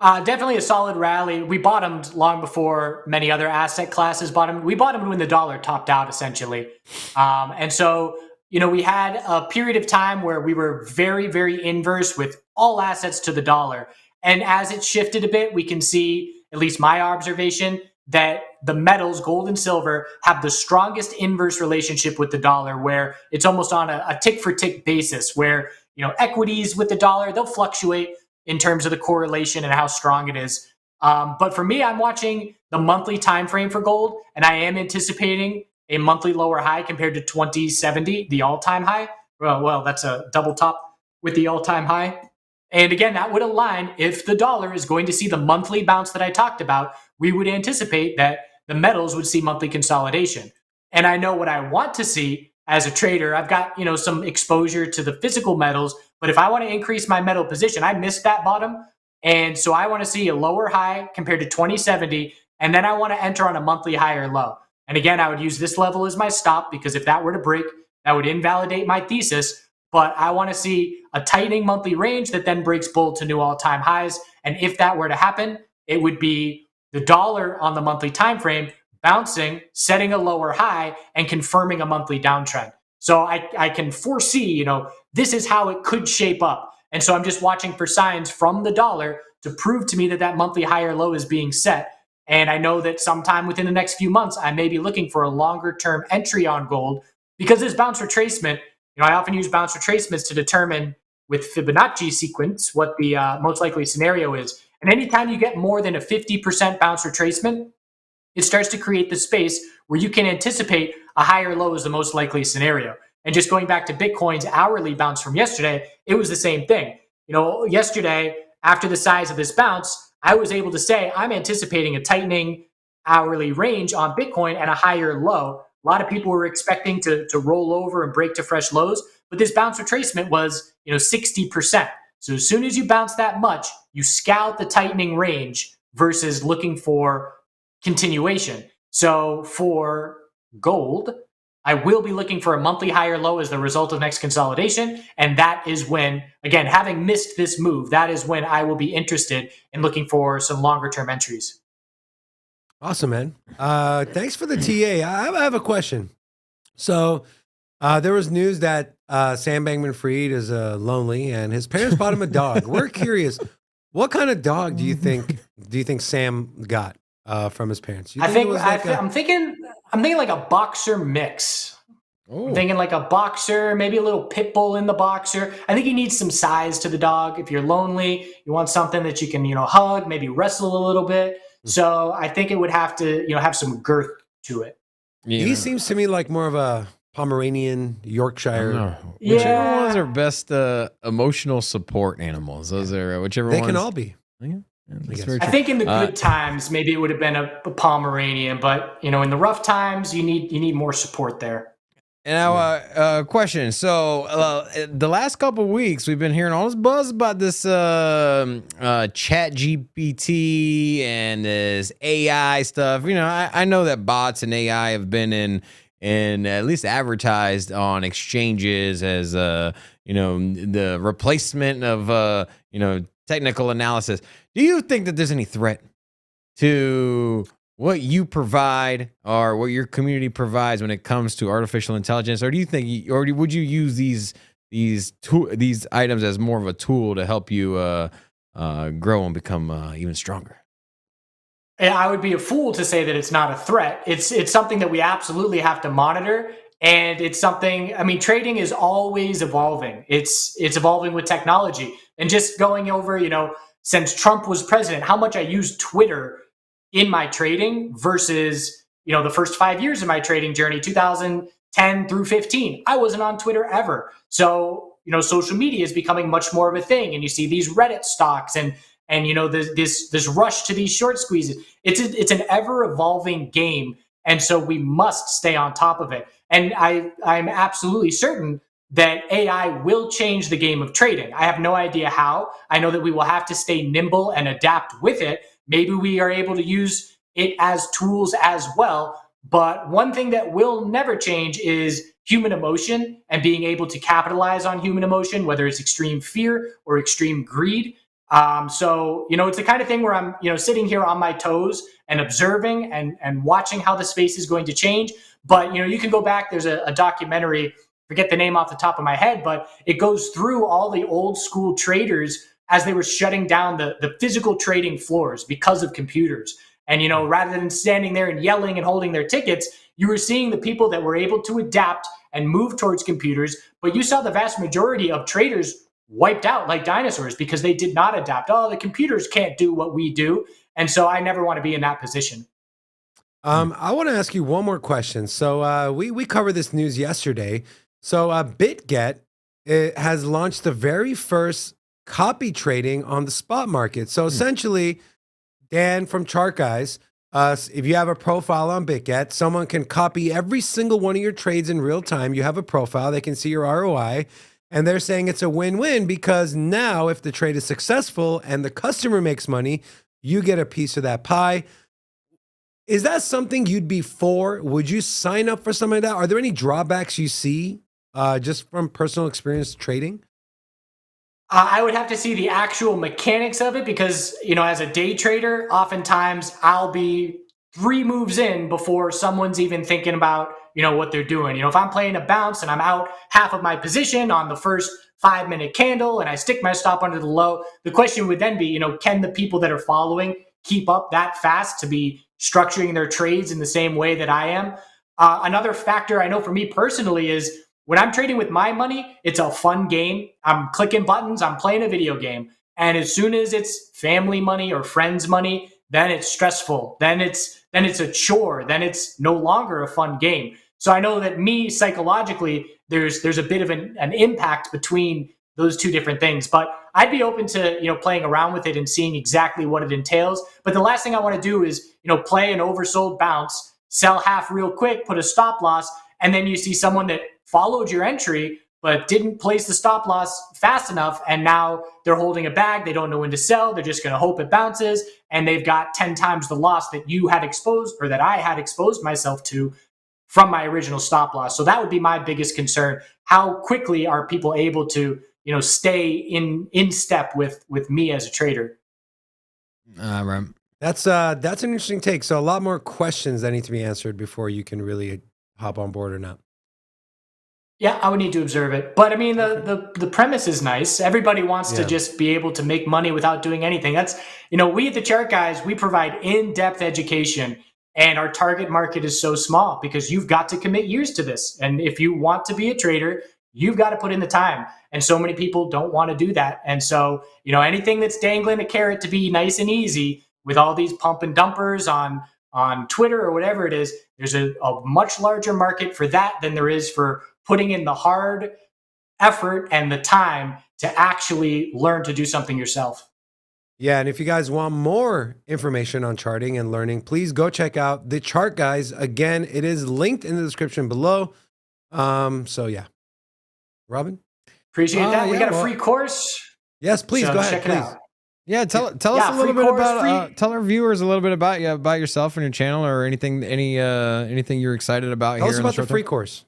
Definitely a solid rally. We bottomed long before many other asset classes bottomed. We bottomed when the dollar topped out, essentially. And so, we had a period of time where we were very, very inverse with all assets to the dollar. And as it shifted a bit, we can see, at least my observation, that the metals, gold and silver, have the strongest inverse relationship with the dollar, where it's almost on a tick for tick basis, where, equities with the dollar, they'll fluctuate in terms of the correlation and how strong it is. But for me, I'm watching the monthly time frame for gold, and I am anticipating a monthly lower high compared to 2070, the all-time high. Well, that's a double top with the all-time high. And again, that would align if the dollar is going to see the monthly bounce that I talked about. We would anticipate that the metals would see monthly consolidation. And I know what I want to see as a trader. I've got, some exposure to the physical metals, but if I want to increase my metal position, I missed that bottom. And so I want to see a lower high compared to 2070. And then I want to enter on a monthly higher low. And again, I would use this level as my stop, because if that were to break, that would invalidate my thesis. But I want to see a tightening monthly range that then breaks bull to new all-time highs. And if that were to happen, it would be the dollar on the monthly time frame bouncing, setting a lower high, and confirming a monthly downtrend. So I can foresee, this is how it could shape up. And so I'm just watching for signs from the dollar to prove to me that that monthly higher low is being set. And I know that sometime within the next few months, I may be looking for a longer term entry on gold, because this bounce retracement, I often use bounce retracements to determine with Fibonacci sequence what the most likely scenario is. And anytime you get more than a 50% bounce retracement, it starts to create the space where you can anticipate a higher low as the most likely scenario. And just going back to Bitcoin's hourly bounce from yesterday, it was the same thing. Yesterday, after the size of this bounce, I was able to say I'm anticipating a tightening hourly range on Bitcoin and a higher low. A lot of people were expecting to roll over and break to fresh lows, but this bounce retracement was 60%. So as soon as you bounce that much, you scout the tightening range versus looking for continuation. So for gold, I will be looking for a monthly higher low as the result of next consolidation. And that is when, again, having missed this move, that is when I will be interested in looking for some longer term entries. Awesome, man. Thanks for the TA. I have a question. So there was news that Sam Bankman-Fried is lonely and his parents bought him a dog. We're curious, what kind of dog do you think Sam got from his parents? I'm thinking like a boxer mix. Oh. I'm thinking like a boxer, maybe a little pit bull in the boxer. I think he needs some size to the dog. If you're lonely, you want something that you can, hug, maybe wrestle a little bit. So I think it would have to, have some girth to it. Yeah. He seems to me like more of a Pomeranian, Yorkshire. Whichever ones are best emotional support animals. Those are whichever they ones. can all be. Yeah. I think in the good times, maybe it would have been a Pomeranian, but in the rough times, you need more support there. And now, question. So, the last couple of weeks, we've been hearing all this buzz about this Chat GPT and this AI stuff. I know that bots and AI have been in at least advertised on exchanges as the replacement of technical analysis. Do you think that there's any threat to what you provide or what your community provides when it comes to artificial intelligence, or do you think, or would you use these items as more of a tool to help you grow and become even stronger? I would be a fool to say that it's not a threat. It's something that we absolutely have to monitor, and it's something. I mean, trading is always evolving. It's evolving with technology, and just going over, since Trump was president, how much I use Twitter in my trading versus, the first 5 years of my trading journey, 2010 through 15, I wasn't on Twitter ever. So, social media is becoming much more of a thing. And you see these Reddit stocks and this rush to these short squeezes. It's an ever evolving game. And so we must stay on top of it. And I'm absolutely certain that AI will change the game of trading. I have no idea how. I know that we will have to stay nimble and adapt with it. Maybe we are able to use it as tools as well. But one thing that will never change is human emotion and being able to capitalize on human emotion, whether it's extreme fear or extreme greed. So, it's the kind of thing where I'm, sitting here on my toes and observing and watching how the space is going to change. But, you can go back. There's a documentary, forget the name off the top of my head, but it goes through all the old school traders as they were shutting down the physical trading floors because of computers. And, rather than standing there and yelling and holding their tickets, you were seeing the people that were able to adapt and move towards computers. But you saw the vast majority of traders wiped out like dinosaurs because they did not adapt. Oh, the computers can't do what we do. And so I never want to be in that position. I want to ask you one more question. So we covered this news yesterday. So BitGet has launched the very first copy trading on the spot market. So essentially, Dan from Chart Guys, if you have a profile on BitGet, someone can copy every single one of your trades in real time. You have a profile, they can see your ROI, and they're saying it's a win-win because now if the trade is successful and the customer makes money, you get a piece of that pie. Is that something you'd be for? Would you sign up for something like that? Are there any drawbacks you see just from personal experience trading? I would have to see the actual mechanics of it because, as a day trader, oftentimes I'll be 3 moves in before someone's even thinking about, what they're doing. If I'm playing a bounce and I'm out half of my position on the first 5-minute candle and I stick my stop under the low, the question would then be, can the people that are following keep up that fast to be structuring their trades in the same way that I am? Another factor I know for me personally is When I'm trading with my money, it's a fun game. I'm clicking buttons, I'm playing a video game. And as soon as it's family money or friends' money, then it's stressful. Then it's a chore. Then it's no longer a fun game. So I know that me psychologically, there's a bit of an impact between those two different things. But I'd be open to playing around with it and seeing exactly what it entails. But the last thing I want to do is play an oversold bounce, sell half real quick, put a stop loss, and then you see someone that followed your entry but didn't place the stop loss fast enough, and now they're holding a bag. They don't know when to sell. They're just going to hope it bounces, and they've got 10 times the loss that you had exposed, or that I had exposed myself to from my original stop loss. So that would be my biggest concern. How quickly are people able to stay in step with me as a trader? Right. That's an interesting take. So a lot more questions that need to be answered before you can really hop on board or not. Yeah, I would need to observe it. But I mean, the premise is nice. Everybody wants to just be able to make money without doing anything. That's, we at the Chart Guys, we provide in-depth education, and our target market is so small because you've got to commit years to this. And if you want to be a trader, you've got to put in the time. And so many people don't want to do that. And so, anything that's dangling a carrot to be nice and easy with all these pump and dumpers on Twitter or whatever it is, there's a much larger market for that than there is for putting in the hard effort and the time to actually learn to do something yourself. Yeah, and if you guys want more information on charting and learning, please go check out the Chart Guys. Again, it is linked in the description below. So yeah. Robin? Appreciate that. We got a free course. Yes, please, so go ahead, check please. it out. Yeah, tell us a little bit about tell our viewers a little bit about yourself and your channel, or anything you're excited about. Tell here us about the free course.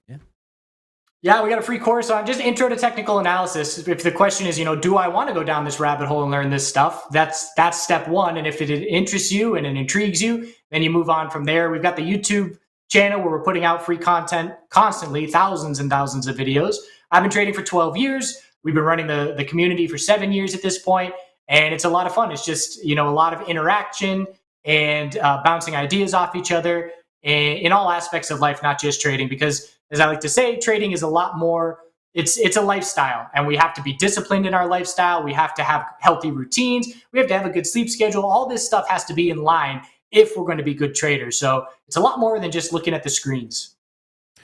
Yeah, we got a free course on just intro to technical analysis. If the question is, do I want to go down this rabbit hole and learn this stuff? That's step one. And if it interests you and it intrigues you, then you move on from there. We've got the YouTube channel where we're putting out free content constantly, thousands and thousands of videos. I've been trading for 12 years. We've been running the community for 7 years at this point, and it's a lot of fun. It's just, a lot of interaction and bouncing ideas off each other in all aspects of life, not just trading, because as I like to say, trading is a lot more, it's a lifestyle, and we have to be disciplined in our lifestyle. We have to have healthy routines. We have to have a good sleep schedule. All this stuff has to be in line if we're going to be good traders. So it's a lot more than just looking at the screens.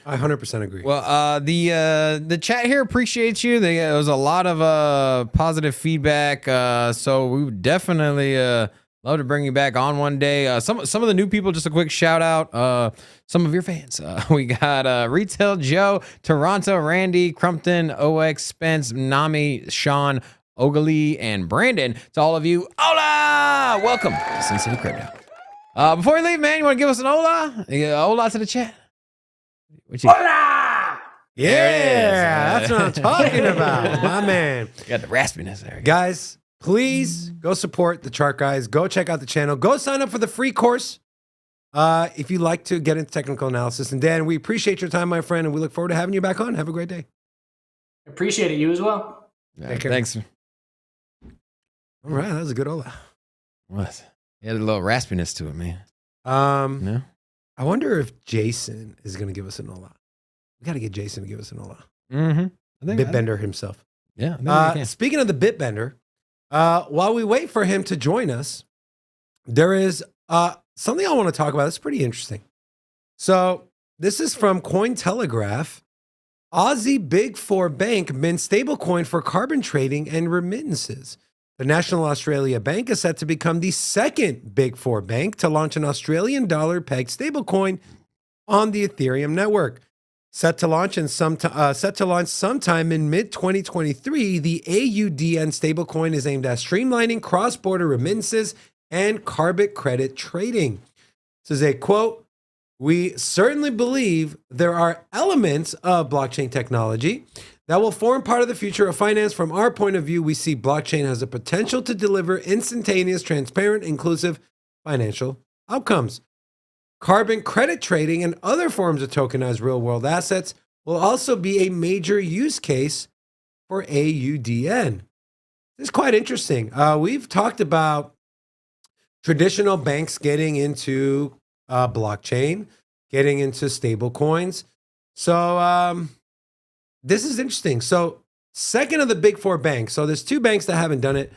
I 100% agree. Well, the chat here appreciates you. There was a lot of positive feedback, so we would definitely love to bring you back on one day. Some of the new people, just a quick shout out. Some of your fans. We got Retail Joe, Toronto, Randy, Crumpton, OX, Spence, Nami, Sean, Ogali, and Brandon. To all of you, hola! Welcome to Sin City Crypto. Before we leave, man, you want to give us an hola? Hola to the chat. Hola! Yeah, that's what I'm talking about, my man. You got the raspiness there. Guys, please go support the Chart Guys. Go check out the channel. Go sign up for the free course if you like to get into technical analysis. And Dan, we appreciate your time, my friend, and we look forward to having you back on. Have a great day. Appreciate it. You as well. Thanks. All right, that was a good hola. What? He had a little raspiness to it, man. No? I wonder if Jason is going to give us an hola. We got to get Jason to give us an hola. Mm-hmm. Bitbender himself. Yeah. Speaking of the Bitbender, while we wait for him to join us, there is something I want to talk about. It's pretty interesting. So this is from Cointelegraph. Aussie Big Four Bank mints stablecoin for carbon trading and remittances. The National Australia Bank is set to become the second Big Four bank to launch an Australian dollar pegged stablecoin on the Ethereum network. Set to launch sometime in mid-2023, the AUDN stablecoin is aimed at streamlining cross-border remittances and carbon credit trading. This is a quote, "We certainly believe there are elements of blockchain technology that will form part of the future of finance. From our point of view, we see blockchain has the potential to deliver instantaneous, transparent, inclusive financial outcomes. Carbon credit trading and other forms of tokenized real-world assets will also be a major use case for AUDN." This is quite interesting. We've talked about traditional banks getting into blockchain, getting into stable coins. So this is interesting. So second of the big four banks. So there's two banks that haven't done it.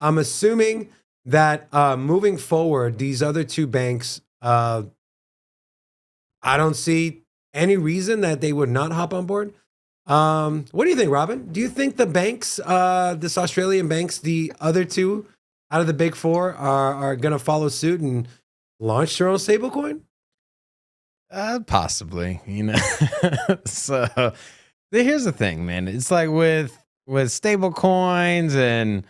I'm assuming that moving forward, these other two banks, I don't see any reason that they would not hop on board. What do you think, Robin? Do you think the banks, this Australian banks, the other two out of the big four are going to follow suit and launch their own stablecoin? Possibly, So here's the thing, man. It's like with stable coins and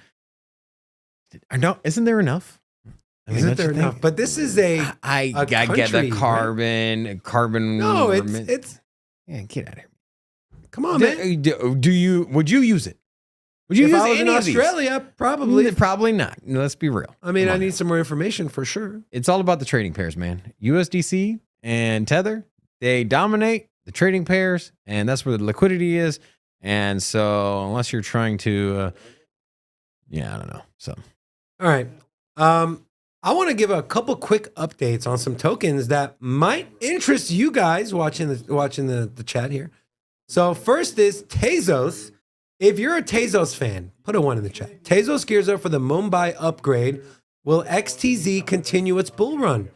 isn't there enough? Isn't there enough? But this is I get the carbon. No, it's yeah, get out of here. Come on, man. Would you use it? Would you if use I was in any Australia, probably. Probably not. Let's be real. I mean, I need some more information for sure. It's all about the trading pairs, man. USDC and Tether, they dominate the trading pairs, and that's where the liquidity is. And so, unless you're trying to, I don't know. So, all right. I want to give a couple quick updates on some tokens that might interest you guys watching the chat here. So first is Tezos. If you're a Tezos fan, put a 1 in the chat. Tezos gears up for the Mumbai upgrade. Will XTZ continue its bull run?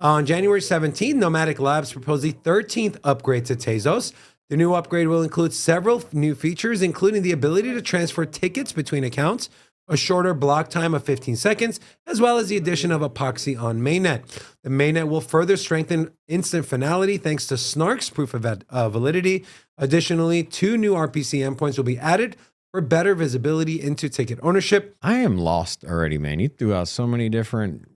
On January 17th, Nomadic Labs proposed the 13th upgrade to Tezos. The new upgrade will include several new features, including the ability to transfer tickets between accounts, a shorter block time of 15 seconds, as well as the addition of epoxy on mainnet. The mainnet will further strengthen instant finality thanks to Snark's proof of validity. Additionally, 2 new RPC endpoints will be added for better visibility into ticket ownership. I am lost already, man. You threw out so many different...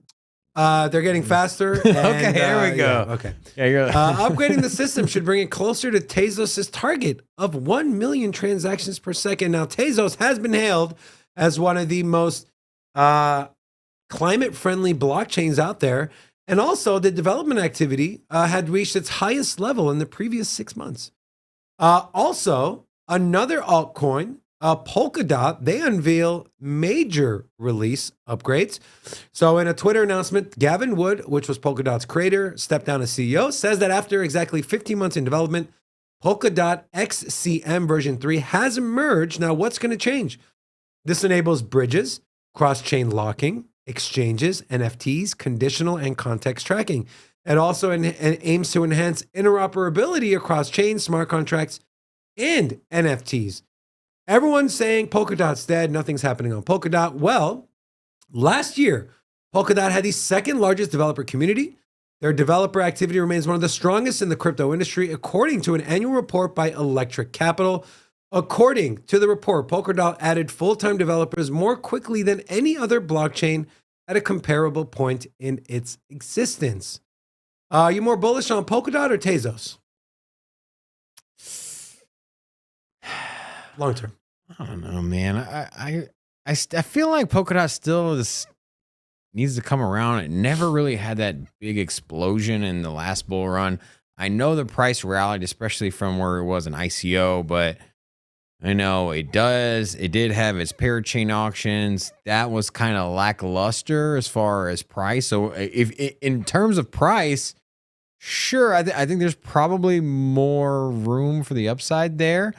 They're getting faster. And, okay, there we go. Yeah, okay. Yeah, you're... upgrading the system should bring it closer to Tezos' target of 1 million transactions per second. Now, Tezos has been hailed as one of the most climate-friendly blockchains out there. And also, the development activity had reached its highest level in the previous 6 months. Also, another altcoin, Polkadot, they unveil major release upgrades. So in a Twitter announcement, Gavin Wood, which was Polkadot's creator, stepped down as CEO, says that after exactly 15 months in development, Polkadot XCM version 3 has emerged. Now, what's going to change? This enables bridges, cross-chain locking, exchanges, NFTs, conditional and context tracking. It also aims to enhance interoperability across chains, smart contracts, and NFTs. Everyone's saying Polkadot's dead, nothing's happening on Polkadot. Well, last year, Polkadot had the second largest developer community. Their developer activity remains one of the strongest in the crypto industry, according to an annual report by Electric Capital. According to the report, Polkadot added full-time developers more quickly than any other blockchain at a comparable point in its existence. Are you more bullish on Polkadot or Tezos? Long term. I don't know, man. I feel like Polkadot still needs to come around. It never really had that big explosion in the last bull run. I know the price rallied, especially from where it was an ICO, but I know it did have its parachain auctions. That was kind of lackluster as far as price. So if in terms of price, sure, I think there's probably more room for the upside there.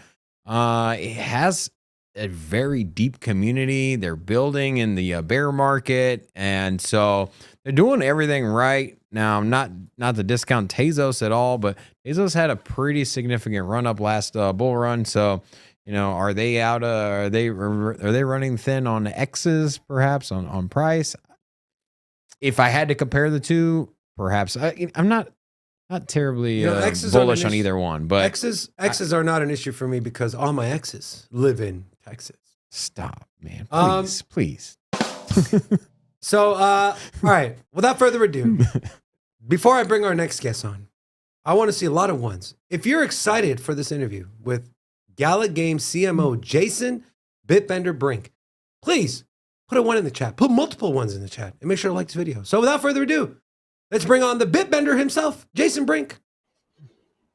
It has a very deep community. They're building in the bear market, and so they're doing everything right. Now, not to discount Tezos at all, but Tezos had a pretty significant run up last bull run. So, are they out? Are they running thin on X's perhaps on price? If I had to compare the two, perhaps I'm not terribly bullish on either one, but X's are not an issue for me because all my exes live in Texas. Stop, man. Please. So, all right, without further ado, before I bring our next guest on, I want to see a lot of ones. If you're excited for this interview with Gala Games CMO Jason Bitbender Brink, please put a 1 in the chat. Put multiple 1s in the chat and make sure to like this video. So without further ado, let's bring on the Bitbender himself, Jason Brink.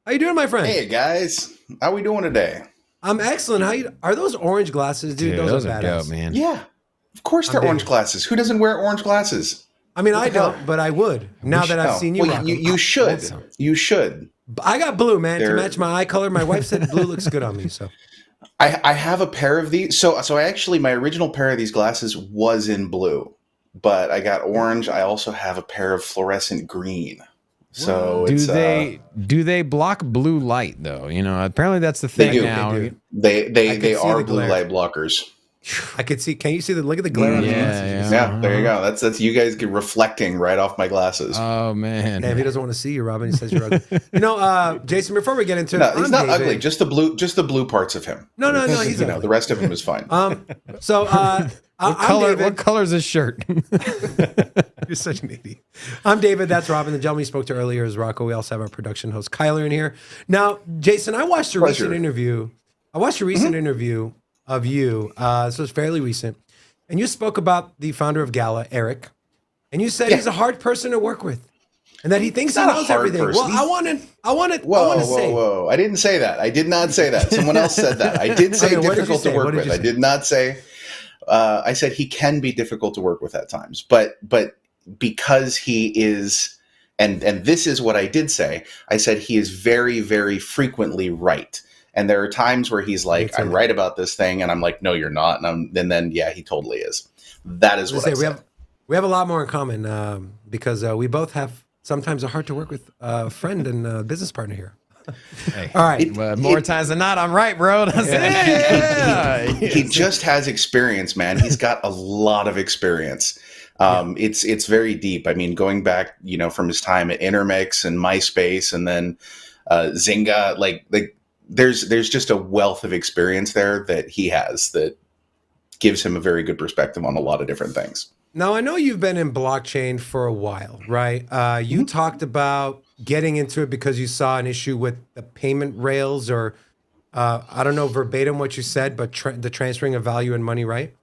How you doing, my friend? Hey, guys. How we doing today? I'm excellent. Are those orange glasses, dude? Those are badass, dope, man. Yeah, of course they're orange glasses. Who doesn't wear orange glasses? I mean, I don't, but I would now that I've seen you. Well, you should. You should. I got blue, man, to match my eye color. My wife said blue looks good on me, so. I have a pair of these. So I actually, my original pair of these glasses was in blue, but I got orange. I also have a pair of fluorescent green. So do they block blue light though? You know, apparently that's the thing now. They are blue light blockers. I could see. Can you see look at the glare on the glasses? Yeah, there you go. That's you guys get reflecting right off my glasses. Oh man. Damn, he doesn't want to see you, Robin. He says you're ugly. You know, Jason, before we get into it, he's not ugly, just the blue parts of him. No, he's ugly. The rest of him is fine. What color is his shirt? You're such an idiot. I'm David. That's Robin. The gentleman you spoke to earlier is Rocco. We also have our production host Kyler in here. Now, Jason, I watched a recent interview. Interview of you. This was fairly recent, and you spoke about the founder of Gala, Eric, and you said he's a hard person to work with, and that he thinks he knows everything. Person. Well, I want to say. Whoa! I didn't say that. I did not say that. Someone else said that. I did say difficult to work with. I did not say. I said he can be difficult to work with at times, but because he is, and this is what I did say. I said he is very, very frequently right. And there are times where he's like, I'm right about this thing. And I'm like, no, you're not. And then, he totally is. That is what I said. We have a lot more in common because we both have sometimes a hard to work with friend and business partner here. Hey, all right. More times than not, I'm right, bro. He just has experience, man. He's got a lot of experience. It's very deep. I mean, going back, from his time at Intermix and MySpace and then Zynga, like there's just a wealth of experience there that he has that gives him a very good perspective on a lot of different things. Now, I know you've been in blockchain for a while, right? You talked about getting into it because you saw an issue with the payment rails, or I don't know verbatim what you said, but the transferring of value and money, right?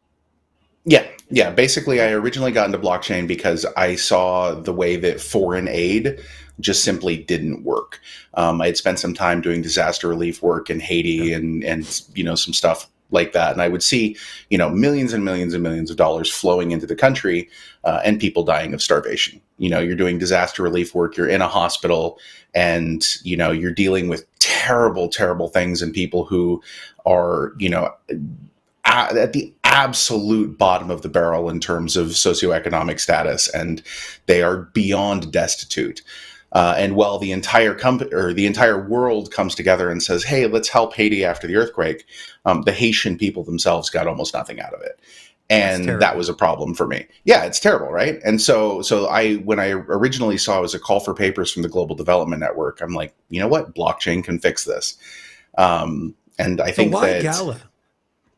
Yeah. Basically, I originally got into blockchain because I saw the way that foreign aid just simply didn't work. I had spent some time doing disaster relief work in Haiti and some stuff like that. And I would see, millions and millions and millions of dollars flowing into the country and people dying of starvation. You're doing disaster relief work, you're in a hospital and, you're dealing with terrible, terrible things and people who are, at the absolute bottom of the barrel in terms of socioeconomic status, and they are beyond destitute. And while the entire the entire world comes together and says, "Hey, let's help Haiti after the earthquake," the Haitian people themselves got almost nothing out of it, and that was a problem for me. Yeah, it's terrible, right? And so when I originally saw it was a call for papers from the Global Development Network, I'm like, you know what, blockchain can fix this. And I think why that. Gala?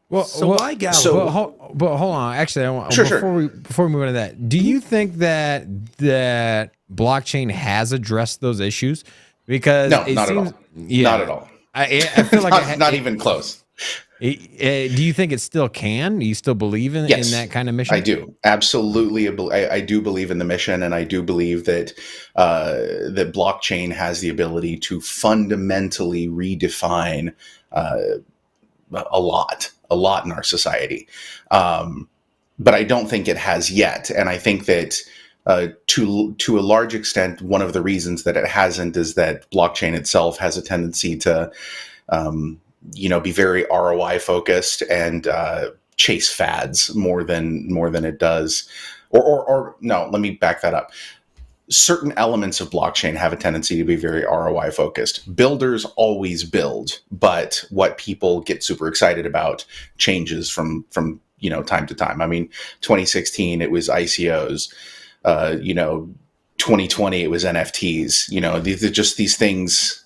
Why Gala? But hold on. Actually, before we move on to that, do you think that blockchain has addressed those issues? Because no, not at all. Yeah, not at all. I feel like not even close. Do you think it still can? Do you still believe in that kind of mission? I do. Absolutely. I do believe in the mission, and I do believe that that blockchain has the ability to fundamentally redefine a lot in our society. But I don't think it has yet. And I think that to a large extent, one of the reasons that it hasn't is that blockchain itself has a tendency to, be very ROI focused and chase fads more than it does. Or no, let me back that up. Certain elements of blockchain have a tendency to be very ROI focused. Builders always build, but what people get super excited about changes from time to time. I mean, 2016 it was ICOs. 2020 it was NFTs. These things,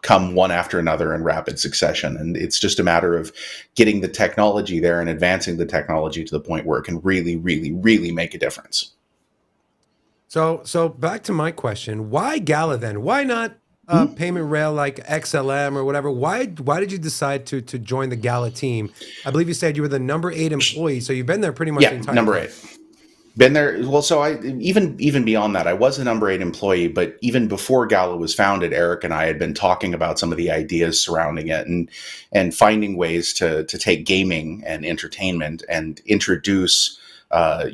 come one after another in rapid succession, and it's just a matter of getting the technology there and advancing the technology to the point where it can really, really, really make a difference. So back to my question: why Gala then? Why not payment rail like XLM or whatever? Why did you decide to join the Gala team? I believe you said you were the number 8 employee, so you've been there pretty much the entire number time. 8. Been there. Well, so I even beyond that, I was the number 8 employee, but even before Gala was founded, Eric and I had been talking about some of the ideas surrounding it and finding ways to take gaming and entertainment and introduce, a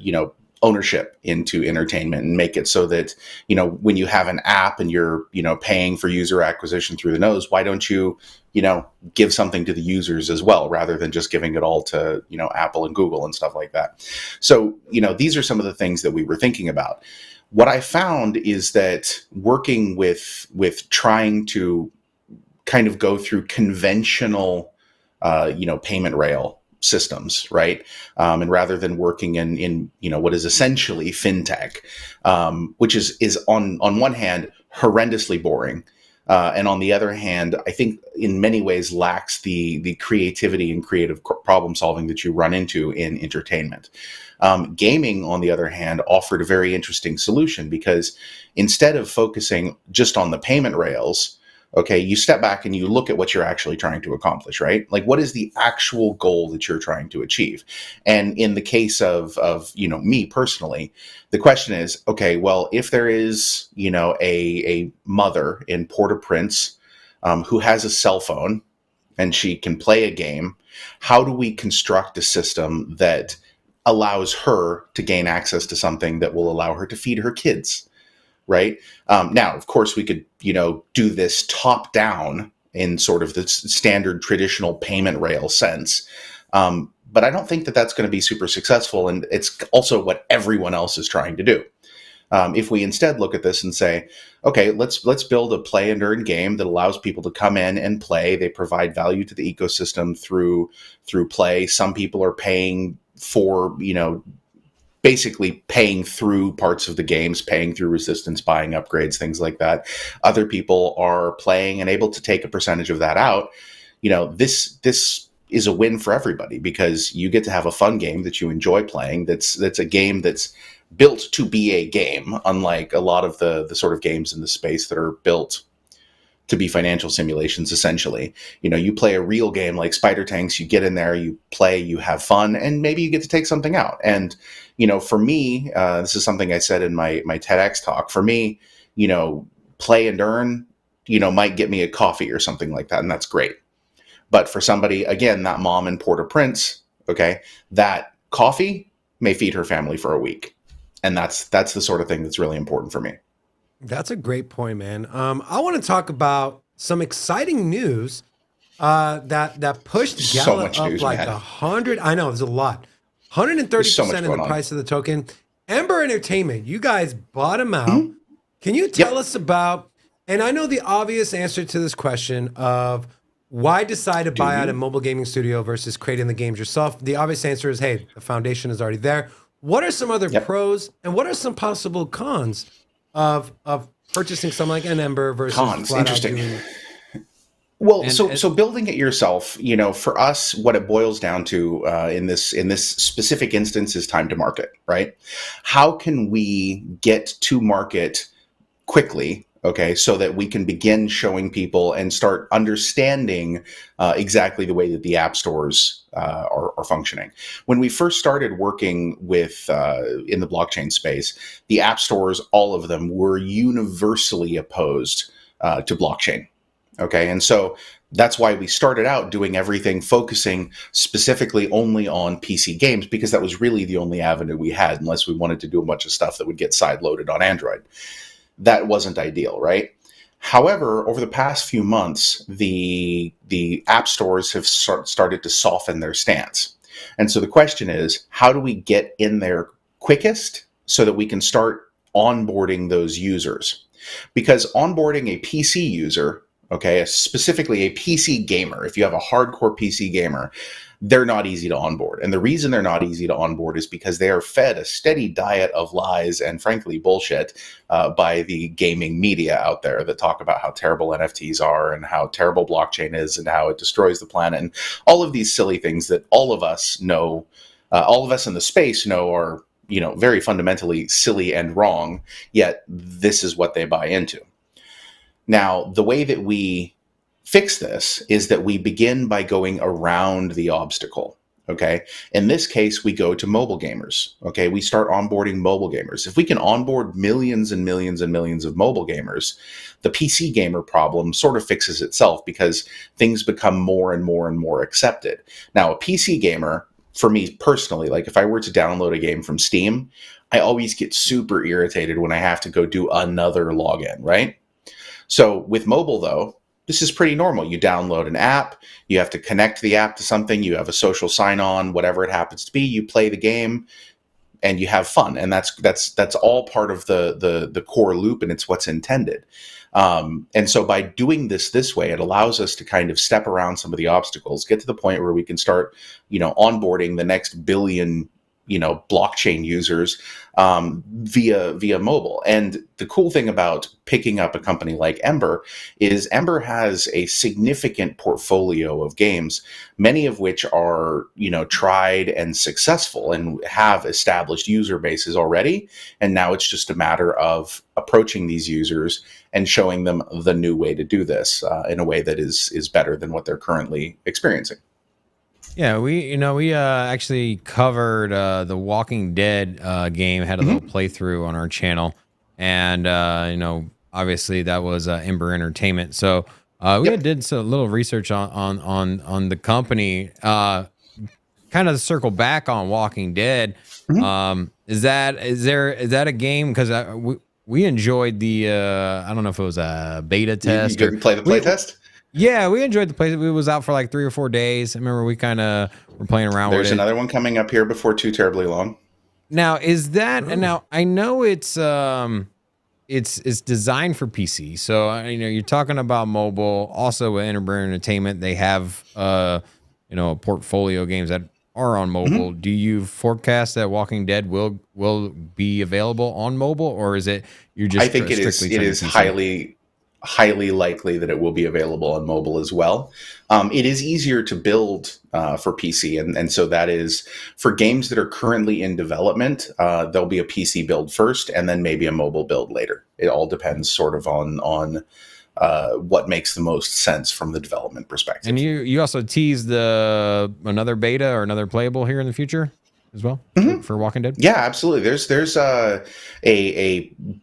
ownership into entertainment and make it so that, when you have an app and you're, paying for user acquisition through the nose, why don't you, give something to the users as well, rather than just giving it all to, Apple and Google and stuff like that. So, these are some of the things that we were thinking about. What I found is that working with trying to kind of go through conventional, payment rail systems, right? And rather than working in what is essentially fintech, which is on one hand horrendously boring, and on the other hand, I think in many ways lacks the creativity and creative problem solving that you run into in entertainment. Gaming, on the other hand, offered a very interesting solution, because instead of focusing just on the payment rails, okay, you step back and you look at what you're actually trying to accomplish, right? Like, what is the actual goal that you're trying to achieve? And in the case of me personally, the question is, okay, well, if there is, a mother in Port-au-Prince who has a cell phone and she can play a game, how do we construct a system that allows her to gain access to something that will allow her to feed her kids? Right. Now, of course, we could, do this top down in sort of the standard traditional payment rail sense. But I don't think that that's going to be super successful. And it's also what everyone else is trying to do. If we instead look at this and say, okay, let's build a play and earn game that allows people to come in and play. They provide value to the ecosystem through play. Some people are paying for, basically paying through parts of the games, paying through resistance, buying upgrades, things like that. Other people are playing and able to take a percentage of that out. This is a win for everybody, because you get to have a fun game that you enjoy playing. That's a game that's built to be a game, unlike a lot of the sort of games in the space that are built to be financial simulations, essentially. You play a real game like Spider Tanks, you get in there, you play, you have fun, and maybe you get to take something out. And, for me, this is something I said in my TEDx talk. For me, play and earn, might get me a coffee or something like that, and that's great. But for somebody, again, that mom in Port-au-Prince, okay, that coffee may feed her family for a week. And that's the sort of thing that's really important for me. That's a great point, man. I want to talk about some exciting news that pushed Gala up news, like 100. I know, there's a lot. 130% in the price of the token. Ember Entertainment, you guys bought them out. Mm-hmm. Can you tell us about, and I know the obvious answer to this question of why decide to buy out a mobile gaming studio versus creating the games yourself? The obvious answer is, hey, the foundation is already there. What are some other pros, and what are some possible cons of purchasing something like an Ember versus cons? Interesting. Well, so building it yourself, for us, what it boils down to in this specific instance is time to market, right? How can we get to market quickly, okay, so that we can begin showing people and start understanding exactly the way that the app stores are functioning? When we first started working with in the blockchain space, the app stores, all of them, were universally opposed to blockchain. Okay, and so that's why we started out doing everything focusing specifically only on PC games, because that was really the only avenue we had, unless we wanted to do a bunch of stuff that would get sideloaded on Android. That wasn't ideal, right? However, over the past few months, the app stores have started to soften their stance. And so the question is, how do we get in there quickest so that we can start onboarding those users? Because onboarding a PC user, okay, specifically a PC gamer, if you have a hardcore PC gamer, they're not easy to onboard. And the reason they're not easy to onboard is because they are fed a steady diet of lies and, frankly, bullshit by the gaming media out there that talk about how terrible NFTs are and how terrible blockchain is and how it destroys the planet and all of these silly things that all of us know, all of us in the space know are, very fundamentally silly and wrong, yet this is what they buy into. Now, the way that we fix this is that we begin by going around the obstacle, okay? In this case, we go to mobile gamers, okay? We start onboarding mobile gamers. If we can onboard millions and millions and millions of mobile gamers, the PC gamer problem sort of fixes itself because things become more and more and more accepted. Now, a PC gamer for me personally, like if I were to download a game from Steam, I always get super irritated when I have to go do another login, right? So with mobile, though, this is pretty normal. You download an app, you have to connect the app to something, you have a social sign-on, whatever it happens to be, you play the game, and you have fun. And that's all part of the core loop, and it's what's intended. And so by doing this way, it allows us to kind of step around some of the obstacles, get to the point where we can start, onboarding the next billion, blockchain users via mobile. And the cool thing about picking up a company like Ember is Ember has a significant portfolio of games, many of which are, tried and successful and have established user bases already. And now it's just a matter of approaching these users and showing them the new way to do this in a way that is better than what they're currently experiencing. Yeah, we actually covered the Walking Dead game, had a little playthrough on our channel, and obviously that was Ember Entertainment. So we did a little research on the company. Kind of circle back on Walking Dead. Is that a game? Because we enjoyed the I don't know if it was a beta test. You play the play test? Yeah, we enjoyed the play. It was out for like 3 or 4 days. I remember we kind of were playing around with it. There's another one coming up here before too terribly long. Now, is that, and now I know it's designed for PC. So, you're talking about mobile. Also with Ember Entertainment, they have, a portfolio of games that are on mobile. Do you forecast that Walking Dead will be available on mobile, or is it you're just? I think it is highly likely that it will be available on mobile as well. It is easier to build for PC, and so that is for games that are currently in development. There'll be a PC build first, and then maybe a mobile build later. It all depends sort of on what makes the most sense from the development perspective. And you also teased another beta or another playable here in the future as well for Walking Dead. Yeah, absolutely. There's a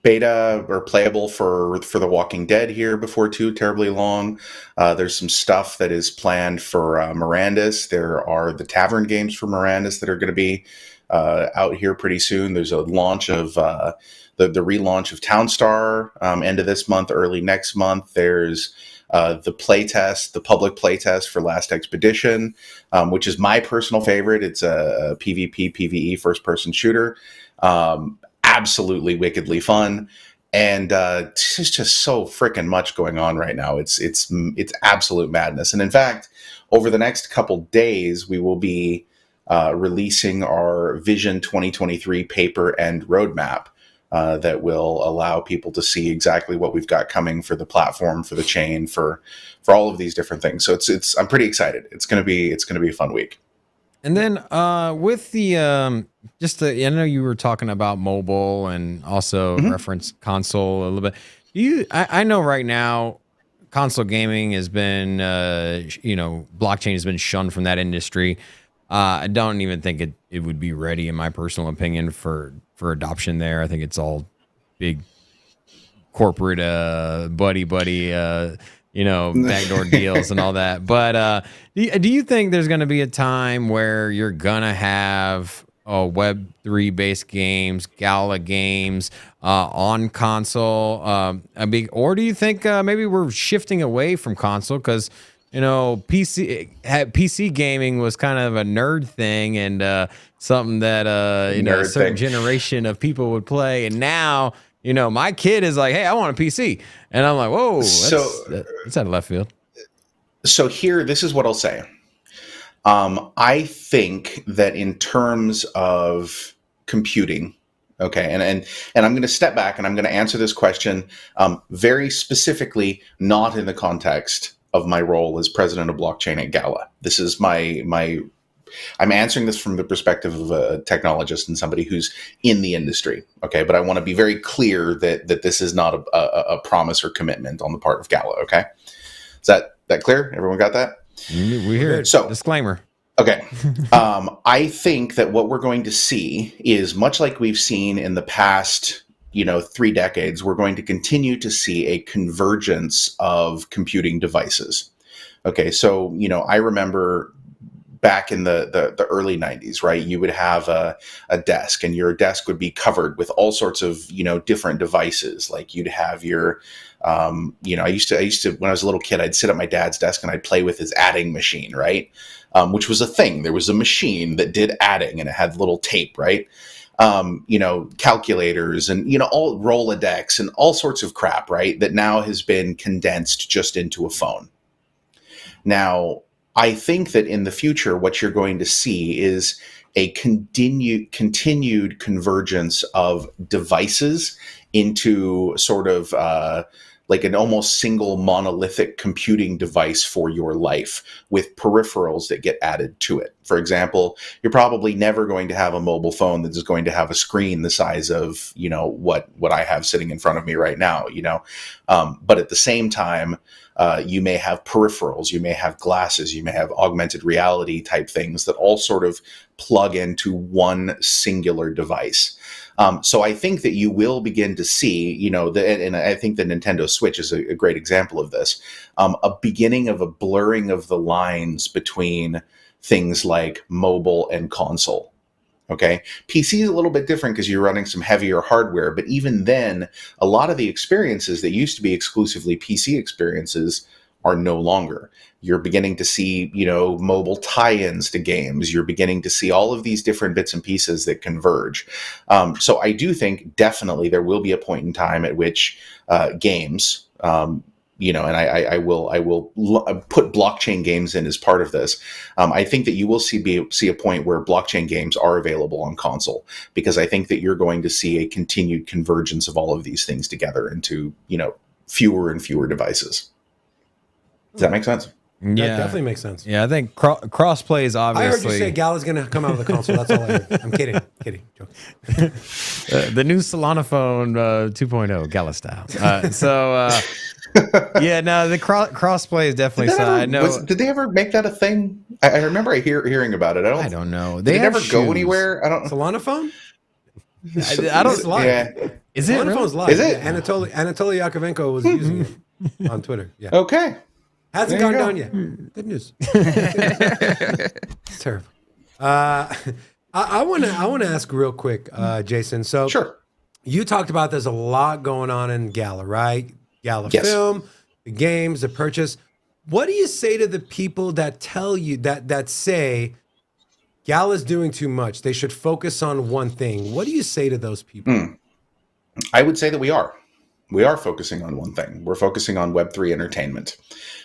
beta or playable for the Walking Dead here before too terribly long. There's some stuff that is planned for Mirandus. There are the Tavern games for Mirandus that are going to be out here pretty soon. There's a launch of the relaunch of Townstar end of this month, early next month. There's the public playtest for Last Expedition, which is my personal favorite. It's a PvP, PvE first-person shooter. Absolutely wickedly fun. And there's just so freaking much going on right now. It's absolute madness. And in fact, over the next couple days, we will be releasing our Vision 2023 paper and roadmap. That will allow people to see exactly what we've got coming for the platform, for the chain, for all of these different things. So I'm pretty excited. It's gonna be a fun week. And then with the I know you were talking about mobile and also reference console a little bit. I know right now console gaming has been blockchain has been shunned from that industry. I don't even think it would be ready, in my personal opinion, for adoption there. I think it's all big corporate buddy backdoor deals and all that. But do you think there's going to be a time where you're going to have Web3 based games, Gala Games on console? Or do you think maybe we're shifting away from console because PC gaming was kind of a nerd thing and something that a certain generation of people would play, and now my kid is like, hey, I want a PC, and I'm like, whoa, that's out of left field. So this is what I'll say. I think that in terms of computing, okay, and I'm going to step back and I'm going to answer this question very specifically, not in the context of my role as president of blockchain at Gala. This is I'm answering this from the perspective of a technologist and somebody who's in the industry. Okay. But I want to be very clear that this is not a promise or commitment on the part of Gala. Okay. Is that clear? Everyone got that? We hear it. So disclaimer. Okay. I think that what we're going to see is much like we've seen in the past 3 decades, we're going to continue to see a convergence of computing devices. Okay, so, I remember back in the early 90s, right? You would have a desk, and your desk would be covered with all sorts of, different devices. Like you'd have your, I used to, when I was a little kid, I'd sit at my dad's desk and I'd play with his adding machine, right? Which was a thing. There was a machine that did adding, and it had little tape, right? Calculators and, all Rolodex and all sorts of crap, right? That now has been condensed just into a phone. Now, I think that in the future, what you're going to see is a continued convergence of devices into sort of like an almost single monolithic computing device for your life, with peripherals that get added to it. For example, you're probably never going to have a mobile phone that is going to have a screen the size of, what I have sitting in front of me right now, but at the same time, you may have peripherals, you may have glasses, you may have augmented reality type things that all sort of plug into one singular device. So I think that you will begin to see, and I think the Nintendo Switch is a great example of this, a beginning of a blurring of the lines between things like mobile and console. Okay. PC is a little bit different because you're running some heavier hardware, but even then, a lot of the experiences that used to be exclusively PC experiences are no longer. You're beginning to see, mobile tie-ins to games. You're beginning to see all of these different bits and pieces that converge. So I do think definitely there will be a point in time at which games, and I will put blockchain games in as part of this. I think that you will see a point where blockchain games are available on console, because I think that you're going to see a continued convergence of all of these things together into, fewer and fewer devices. Does that make sense? That definitely makes sense. Yeah, I think crossplay is obviously. I heard you say Gala's going to come out with a console. That's all I heard. I'm kidding. Joking. The new Solana phone 2.0, Gala style. The crossplay is definitely. I know. Did they ever make that a thing? I remember hearing about it. I don't know. Did it ever go anywhere? I don't. Solana phone. I don't. It's live. Yeah. Is it? Solana phone's live. Is it? Yeah, Anatoly Yakovenko was using it on Twitter. Yeah. Okay. Hasn't gone down yet. Good news. It's terrible. I want to ask real quick, Jason. So sure, you talked about there's a lot going on in Gala, right? Gala Film, the games, the purchase. What do you say to the people that tell you that say Gala's doing too much? They should focus on one thing. What do you say to those people? I would say that we are focusing on one thing. We're focusing on Web3 entertainment.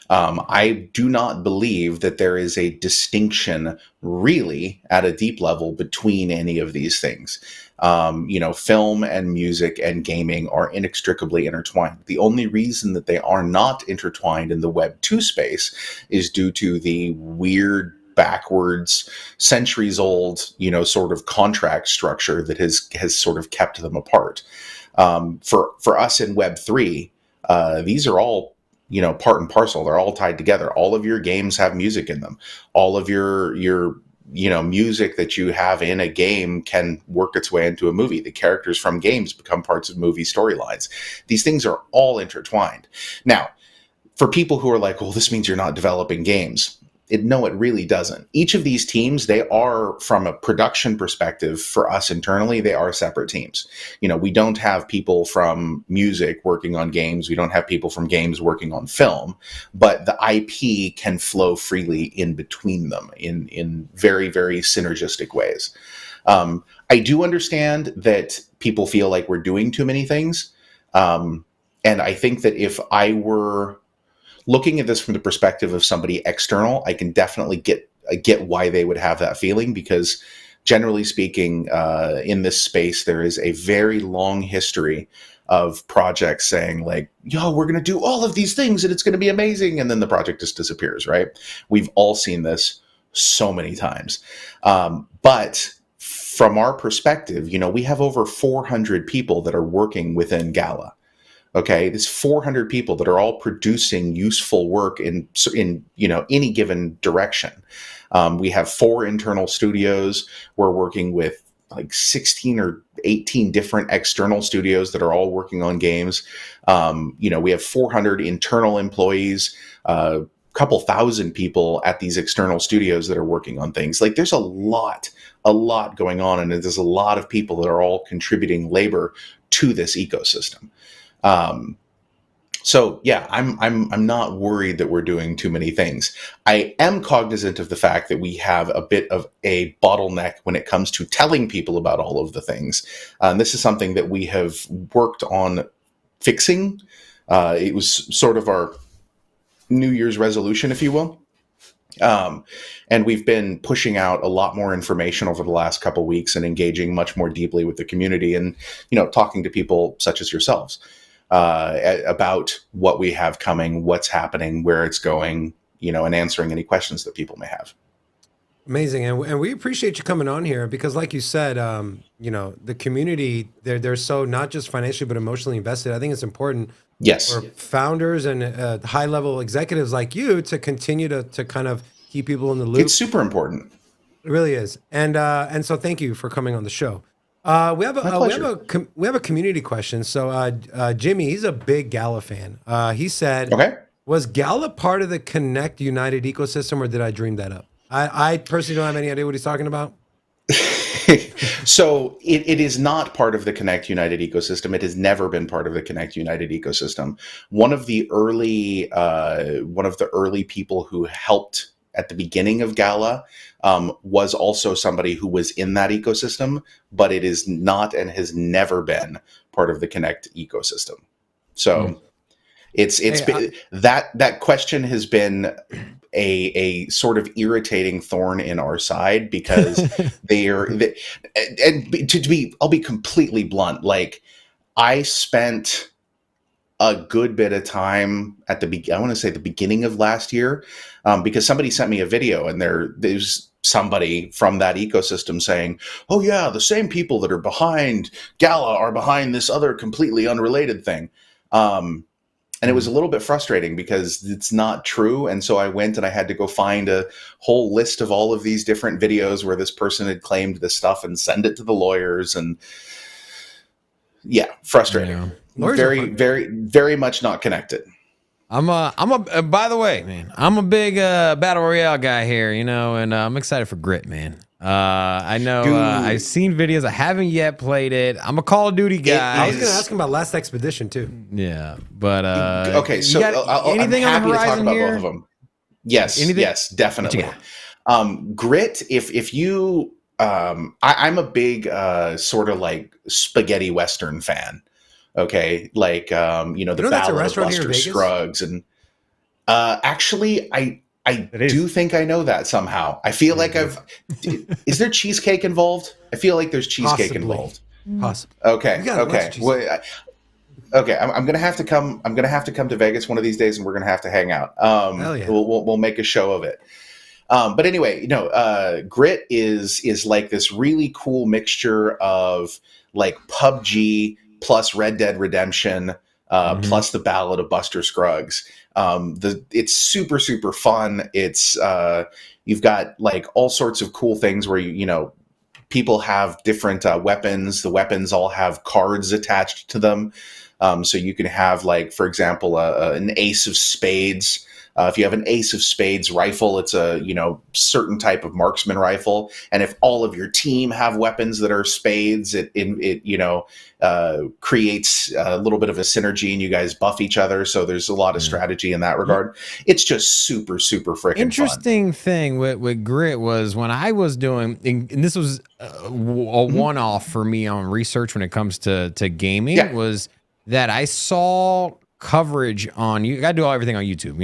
I do not believe that there is a distinction really at a deep level between any of these things. Film and music and gaming are inextricably intertwined. The only reason that they are not intertwined in the Web 2 space is due to the weird, backwards, centuries old, sort of contract structure that has sort of kept them apart. For us in Web 3, these are all, part and parcel. They're all tied together. All of your games have music in them. All of your music that you have in a game can work its way into a movie. The characters from games become parts of movie storylines. These things are all intertwined. Now, for people who are like, well, this means you're not developing games. No, it really doesn't. Each of these teams, they are, from a production perspective, for us internally, they are separate teams. We don't have people from music working on games. We don't have people from games working on film, but the IP can flow freely in between them in very, very synergistic ways. I do understand that people feel like we're doing too many things. And I think that if I were looking at this from the perspective of somebody external, I can definitely get why they would have that feeling, because generally speaking, in this space, there is a very long history of projects saying like, yo, we're going to do all of these things and it's going to be amazing. And then the project just disappears, right? We've all seen this so many times. But from our perspective, we have over 400 people that are working within Gala. Okay, there's 400 people that are all producing useful work in any given direction. We have 4 internal studios. We're working with like 16 or 18 different external studios that are all working on games. We have 400 internal employees, couple thousand people at these external studios that are working on things. Like there's a lot going on, and there's a lot of people that are all contributing labor to this ecosystem. So yeah, I'm not worried that we're doing too many things. I am cognizant of the fact that we have a bit of a bottleneck when it comes to telling people about all of the things. And this is something that we have worked on fixing. It was sort of our New Year's resolution, if you will. And we've been pushing out a lot more information over the last couple of weeks and engaging much more deeply with the community and, talking to people such as yourselves about what we have coming, what's happening, where it's going, and answering any questions that people may have. Amazing. And we appreciate you coming on here because like you said, the community, they're so not just financially, but emotionally invested. I think it's important for founders and high-level executives like you to continue to kind of keep people in the loop. It's super important. It really is. And so thank you for coming on the show. We have a community question. So Jimmy, he's a big Gala fan. He said, was Gala part of the Connect United ecosystem, or did I dream that up? I personally don't have any idea what he's talking about. So it is not part of the Connect United ecosystem. It has never been part of the Connect United ecosystem. One of the early people who helped at the beginning of Gala was also somebody who was in that ecosystem, but it is not and has never been part of the Connect ecosystem. So that question has been a sort of irritating thorn in our side because I'll be completely blunt. Like I spent a good bit of time at the beginning of last year, because somebody sent me a video and there's somebody from that ecosystem saying, "Oh yeah, the same people that are behind Gala are behind this other completely unrelated thing." And it was a little bit frustrating because it's not true. And so I went and I had to go find a whole list of all of these different videos where this person had claimed this stuff and send it to the lawyers. And yeah, frustrating. Yeah. Very, very, very much not connected. By the way, man, I'm a big battle royale guy here, and I'm excited for Grit, man. I know I've seen videos. I haven't yet played it. I'm a Call of Duty guy. I was going to ask him about Last Expedition too. Yeah, but okay. So anything I'm on the happy to talk about here? both of them. Yes, yes, definitely. Grit. If you, I'm a big sort of like spaghetti Western fan. Okay, like the Ballad of Buster Scruggs, and actually, I do think I know that somehow. I feel like is there cheesecake involved? I feel like there's cheesecake involved. Possibly. Okay. Well, okay. I'm gonna have to come. I'm gonna have to come to Vegas one of these days, and we're gonna have to hang out. Hell yeah. We'll make a show of it. But anyway, Grit is like this really cool mixture of like PUBG plus Red Dead Redemption, plus the Ballad of Buster Scruggs. It's super, super fun. It's you've got like all sorts of cool things where people have different weapons. The weapons all have cards attached to them. So you can have, like, for example, an ace of spades. If you have an ace of spades rifle, it's a certain type of marksman rifle. And if all of your team have weapons that are spades, it creates a little bit of a synergy, and you guys buff each other. So there's a lot of strategy in that regard. It's just super, super freaking interesting thing with Grit was when I was doing, and this was a one-off for me on research when it comes to gaming, was that I saw coverage on, you gotta do everything on YouTube.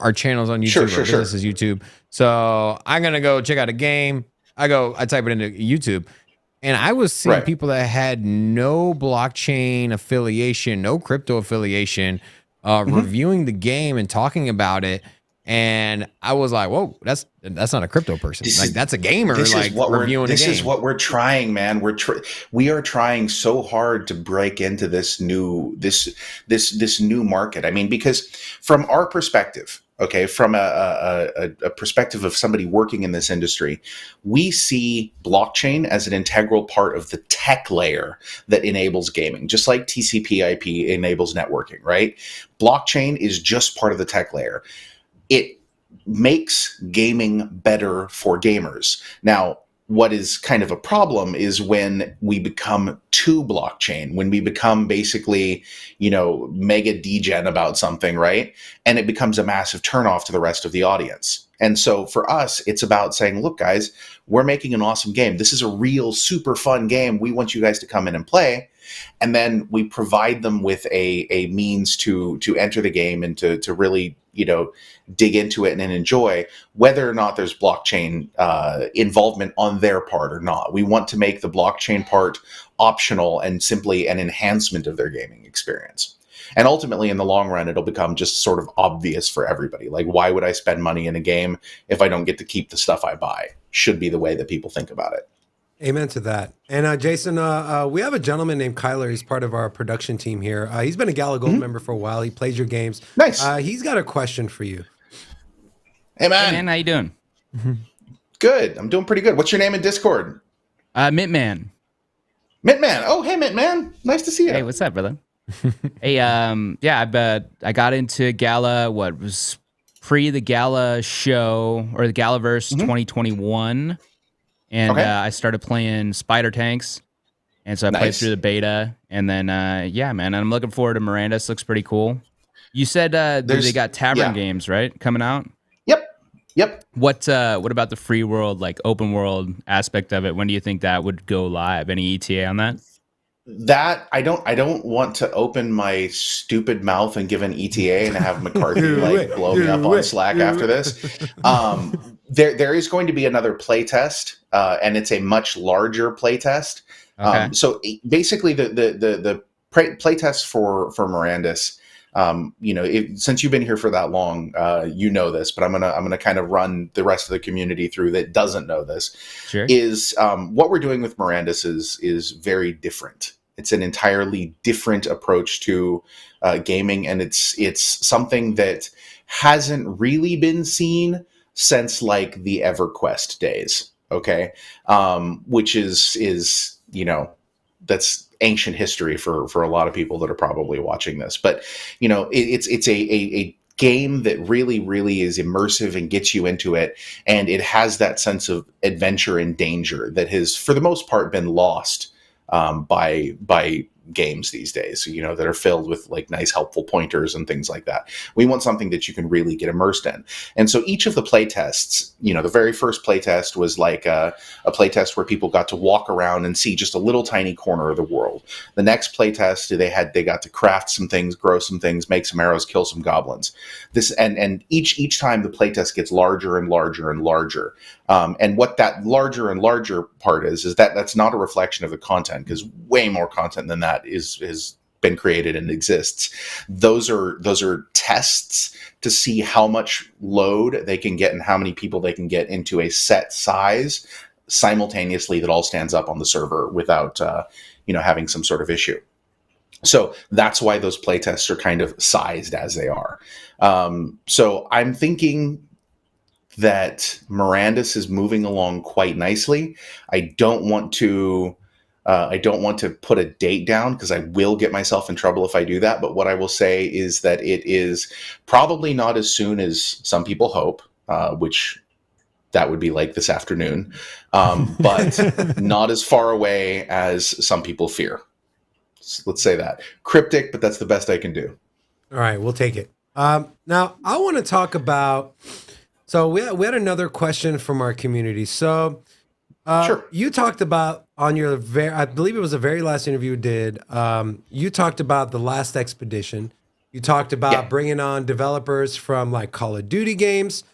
Our channel's on YouTube. Our business is YouTube. So I'm gonna go check out a game. I type it into YouTube, and I was seeing people that had no blockchain affiliation, no crypto affiliation, reviewing the game and talking about it. And I was like, whoa, that's not a crypto person. That's a gamer. This is what we're trying, man. We are trying so hard to break into this new market. I mean, because from our perspective, from a perspective of somebody working in this industry, we see blockchain as an integral part of the tech layer that enables gaming, just like TCP/IP enables networking, right? Blockchain is just part of the tech layer. makes gaming better for gamers. Now, what is kind of a problem is when we become too blockchain, when we become basically, mega degen about something, right? And it becomes a massive turnoff to the rest of the audience. And so for us, it's about saying, look, guys, we're making an awesome game. This is a real super fun game. We want you guys to come in and play. And then we provide them with a means to enter the game and to really, dig into it and enjoy, whether or not there's blockchain involvement on their part or not. We want to make the blockchain part optional and simply an enhancement of their gaming experience. And ultimately, in the long run, it'll become just sort of obvious for everybody. Like, why would I spend money in a game if I don't get to keep the stuff I buy? Should be the way that people think about it. Amen to that. And Jason, we have a gentleman named Kyler. He's part of our production team here. He's been a Gala Gold member for a while. He plays your games. Nice. He's got a question for you. Hey, man. Hey, man, how you doing? Good. I'm doing pretty good. What's your name in Discord? Mintman. Mintman. Oh, hey, Mintman. Nice to see you. Hey, what's up, brother? Hey, I got into Gala, what was pre the Gala show, or the Galaverse 2021. And I started playing Spider Tanks. And so I played through the beta. And then, man, I'm looking forward to Mirandus. Looks pretty cool. You said they got Tavern games, right? Coming out? Yep. What about the free world, like open world aspect of it? When do you think that would go live? Any ETA on that? That I don't want to open my stupid mouth and give an ETA and have McCarthy blow me up on Slack after this. There is going to be another play test, and it's a much larger play test. Okay. So basically, the play test for Mirandus, since you've been here for that long, you know this, but I'm gonna kind of run the rest of the community through that doesn't know this. Sure. Is what we're doing with Mirandus is very different. It's an entirely different approach to gaming, and it's something that hasn't really been seen since like the EverQuest days. Okay, which is that's ancient history for a lot of people that are probably watching this. But it's a game that really is immersive and gets you into it, and it has that sense of adventure and danger that has for the most part been lost by games these days, that are filled with like nice helpful pointers and things like that. We want something that you can really get immersed in. And so each of the play tests, the very first play test was like a play test where people got to walk around and see just a little tiny corner of the world. The next play test, they got to craft some things, grow some things, make some arrows, kill some goblins. This and each time the play test gets larger and larger and larger. And what that larger and larger part is that's not a reflection of the content, because way more content than that is been created and exists. Those are tests to see how much load they can get and how many people they can get into a set size simultaneously that all stands up on the server without having some sort of issue. So that's why those playtests are kind of sized as they are. So I'm thinking that Mirandus is moving along quite nicely. I don't want to put a date down because I will get myself in trouble if I do that. But what I will say is that it is probably not as soon as some people hope, which that would be like this afternoon, but not as far away as some people fear. So let's say that. Cryptic, but that's the best I can do. All right, we'll take it. Now, I want to talk about, so we had another question from our community. So sure. You talked about on your I believe it was the very last interview you did, you talked about the last expedition. You talked about bringing on developers from like Call of Duty games.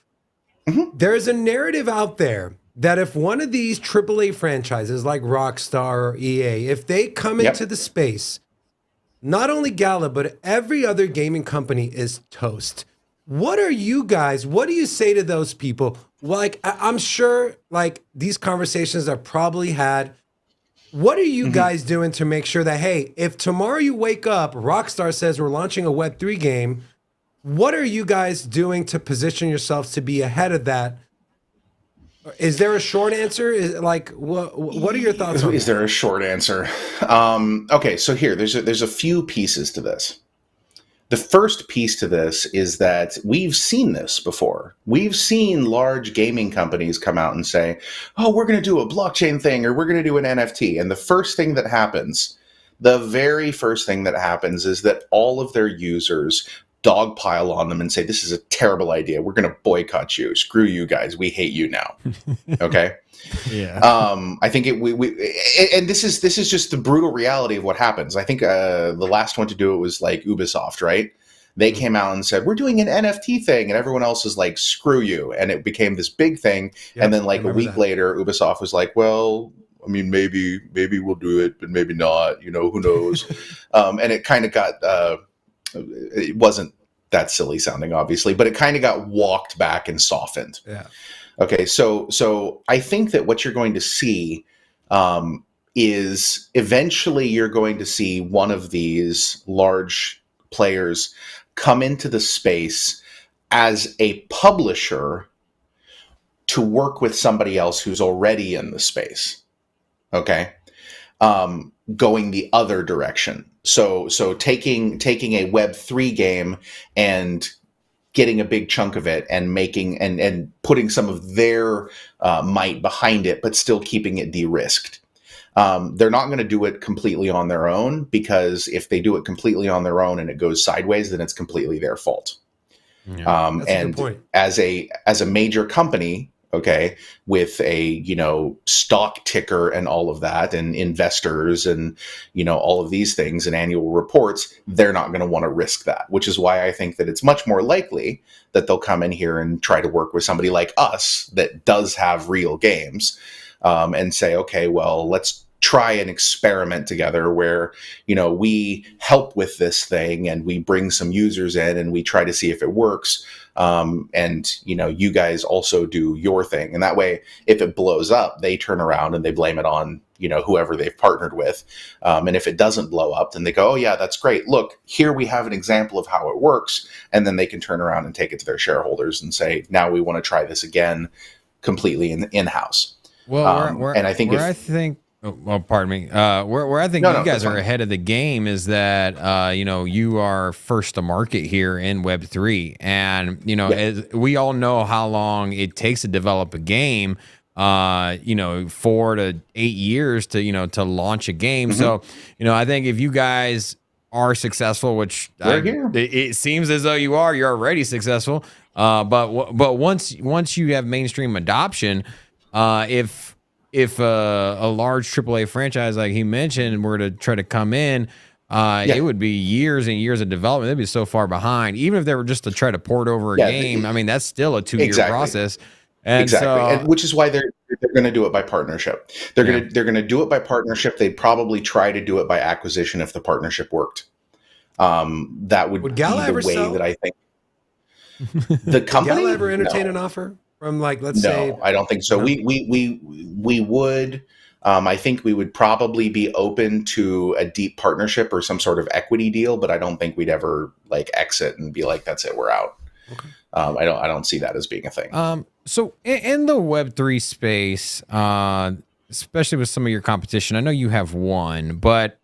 Mm-hmm. There's a narrative out there that if one of these AAA franchises like Rockstar or EA, if they come into the space, not only Gala, but every other gaming company is toast. What do you say to those people? Like, I'm sure like these conversations are probably had. What are you guys doing to make sure that, hey, if tomorrow you wake up, Rockstar says we're launching a Web3 game, what are you guys doing to position yourselves to be ahead of that? Is there a short answer? What are your thoughts on that? Is there a short answer? Okay, so there's a few pieces to this. the first piece to this is that we've seen this before. We've seen large gaming companies come out and say, oh, we're going to do a blockchain thing, or we're going to do an NFT. And the very first thing that happens is that all of their users dogpile on them and say, this is a terrible idea. We're going to boycott you. Screw you guys. We hate you now. Okay. Yeah. I think and this is just the brutal reality of what happens. I think the last one to do it was like Ubisoft, right? They came out and said, we're doing an NFT thing, and everyone else is like, screw you. And it became this big thing. Yep, and then like a week later, Ubisoft was like, well, I mean, maybe we'll do it, but maybe not, who knows? And it kind of got, it wasn't that silly sounding, obviously, but it kind of got walked back and softened. Yeah. Okay, so I think that what you're going to see is eventually you're going to see one of these large players come into the space as a publisher to work with somebody else who's already in the space. Okay, going the other direction. So taking a Web3 game and getting a big chunk of it and making and putting some of their might behind it, but still keeping it de-risked. They're not going to do it completely on their own, because if they do it completely on their own and it goes sideways, then it's completely their fault. Yeah, that's a good point. As a major company, okay, with a stock ticker and all of that, and investors and all of these things and annual reports, they're not going to want to risk that, which is why I think that it's much more likely that they'll come in here and try to work with somebody like us that does have real games, and say, okay, well, let's try an experiment together where we help with this thing and we bring some users in and we try to see if it works. And you guys also do your thing, and that way, if it blows up, they turn around and they blame it on whoever they've partnered with. And if it doesn't blow up, then they go, oh yeah, that's great. Look, here we have an example of how it works, and then they can turn around and take it to their shareholders and say, now we want to try this again, completely in-house. Well, and I think pardon me. Where I think you guys are ahead of the game is that you are first to market here in Web3, and as we all know how long it takes to develop a game. 4 to 8 years to launch a game. Mm-hmm. So I think if you guys are successful, which it seems as though you're already successful. But once you have mainstream adoption, if a large AAA franchise like he mentioned were to try to come in, it would be years and years of development. They'd be so far behind. Even if they were just to try to port over a game, I mean, that's still a 2-year process. And and which is why they're going to do it by partnership. They're going to do it by partnership. They'd probably try to do it by acquisition if the partnership worked. That would Gala be the way sell? That I think the company. Would Gala ever entertain an offer from let's say? No, I don't think so. No. We would. I think we would probably be open to a deep partnership or some sort of equity deal, but I don't think we'd ever exit and be like, that's it, we're out. Okay. I don't see that as being a thing. So in the Web3 space, especially with some of your competition, I know you have one, but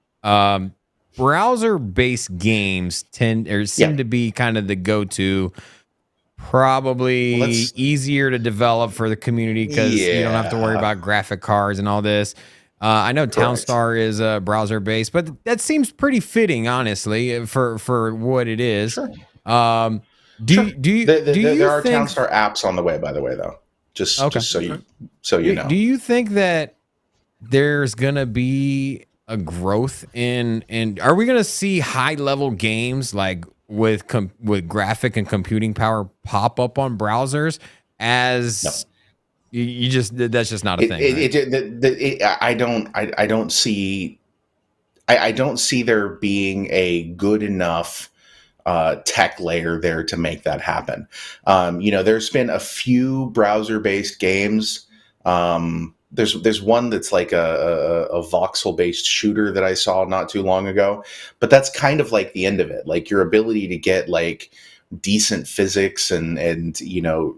browser-based games seem to be kind of the go-to. Probably easier to develop for the community because you don't have to worry about graphic cards and all this. I know Townstar is browser-based, but that seems pretty fitting, honestly, for what it is. Sure. Do you there are think Townstar apps on the way, by the way, though? Just so you know. Do you think that there's gonna be a growth in are we gonna see high-level games with graphic and computing power pop up on browsers as that's just not a thing? I don't see there being a good enough tech layer there to make that happen. There's been a few browser-based games. There's one that's like a voxel-based shooter that I saw not too long ago, but that's kind of like the end of it. Your ability to get decent physics and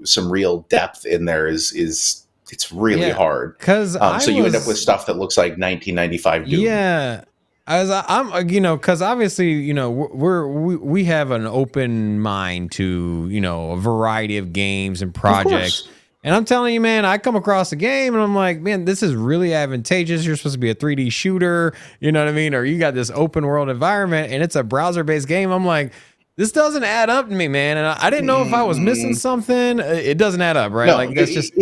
some real depth in there is it's really hard. Because so you end up with stuff that looks like 1995 Doom. Yeah. I'm, you know, because obviously, you know, we have an open mind to, you know, a variety of games and projects. And I'm telling you, man, I come across a game and I'm like, man, this is really advantageous. You're supposed to be a 3D shooter, you know what I mean? Or you got this open world environment and it's a browser based game. I'm like, this doesn't add up to me, man. And I didn't know if I was missing something. It doesn't add up, right? No, like that's just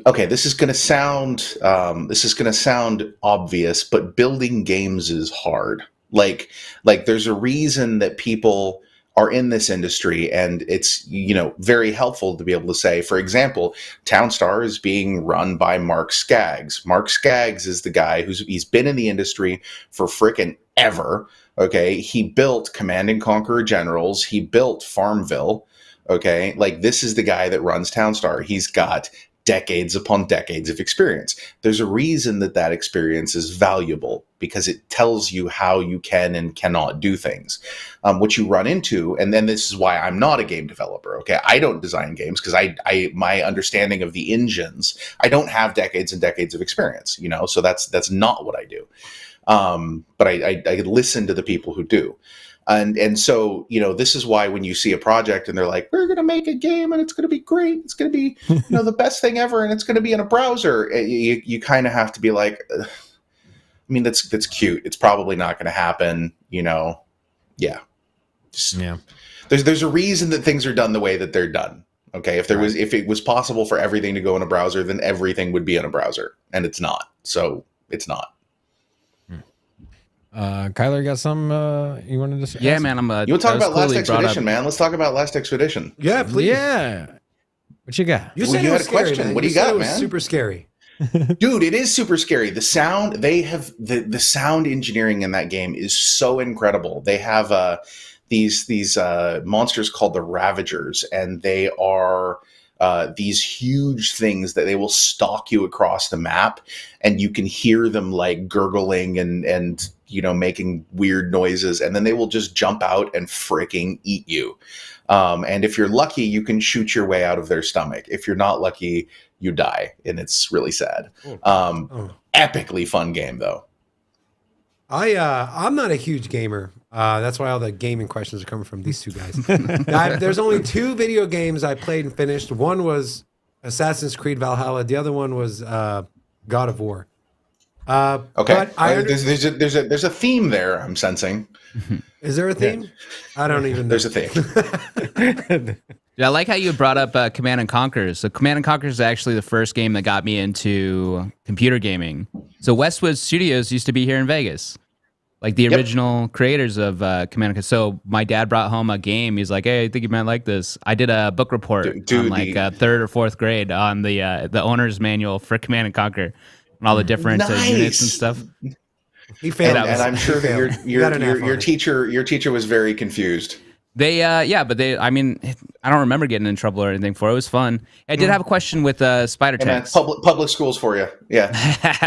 okay. This is going to sound obvious, but building games is hard. Like there's a reason that people are in this industry, and it's, you know, very helpful to be able to say, for example, Townstar is being run by Mark Skaggs. Mark Skaggs is the guy he's been in the industry for frickin' ever. Okay, he built Command and Conquer Generals. He built Farmville. Okay, like this is the guy that runs Townstar. He's got decades upon decades of experience. There's a reason that experience is valuable, because it tells you how you can and cannot do things. What you run into, and then this is why I'm not a game developer. Okay, I don't design games because I my understanding of the engines, I don't have decades and decades of experience. You know, so that's not what I do. But I listen to the people who do. And so, you know, this is why when you see a project and they're like, we're going to make a game and it's going to be great, it's going to be, you know, the best thing ever, and it's going to be in a browser, you kind of have to be like, I mean, that's cute. It's probably not going to happen, you know. Yeah. Yeah. There's a reason that things are done the way that they're done. Okay. If it was possible for everything to go in a browser, then everything would be in a browser, and it's not. So it's not. Kyler, got some you wanted to say? Yeah, man. You want to talk about Last Expedition, man? Let's talk about Last Expedition. Yeah, please. Yeah. What you got? You said you it had was a question. Scary, man. What do you said got, it was man? Super scary. Dude, it is super scary. The sound, they have the sound engineering in that game is so incredible. They have these monsters called the Ravagers, and they are these huge things that they will stalk you across the map, and you can hear them like gurgling and you know, making weird noises, and then they will just jump out and freaking eat you. And if you're lucky, you can shoot your way out of their stomach. If you're not lucky, you die, and it's really sad. Epically fun game, though. I'm not a huge gamer. That's why all the gaming questions are coming from these two guys. There's only 2 video games I played and finished. One was Assassin's Creed Valhalla. The other one was God of War. Okay, but there's a theme there. I'm sensing. Is there a theme? Yeah. I don't even know. There's a theme. Yeah, I like how you brought up Command and Conquer. So Command and Conquer is actually the first game that got me into computer gaming. So Westwood Studios used to be here in Vegas, like the original creators of Command and Conquer. So my dad brought home a game. He's like, "Hey, I think you might like this." I did a book report on like 3rd or 4th grade on the owner's manual for Command and Conquer and all the different units and stuff. He failed, and I'm sure that your teacher was very confused. They, I mean, I don't remember getting in trouble or anything for it. It was fun. I did have a question with Spider Text. Public schools for you. Yeah.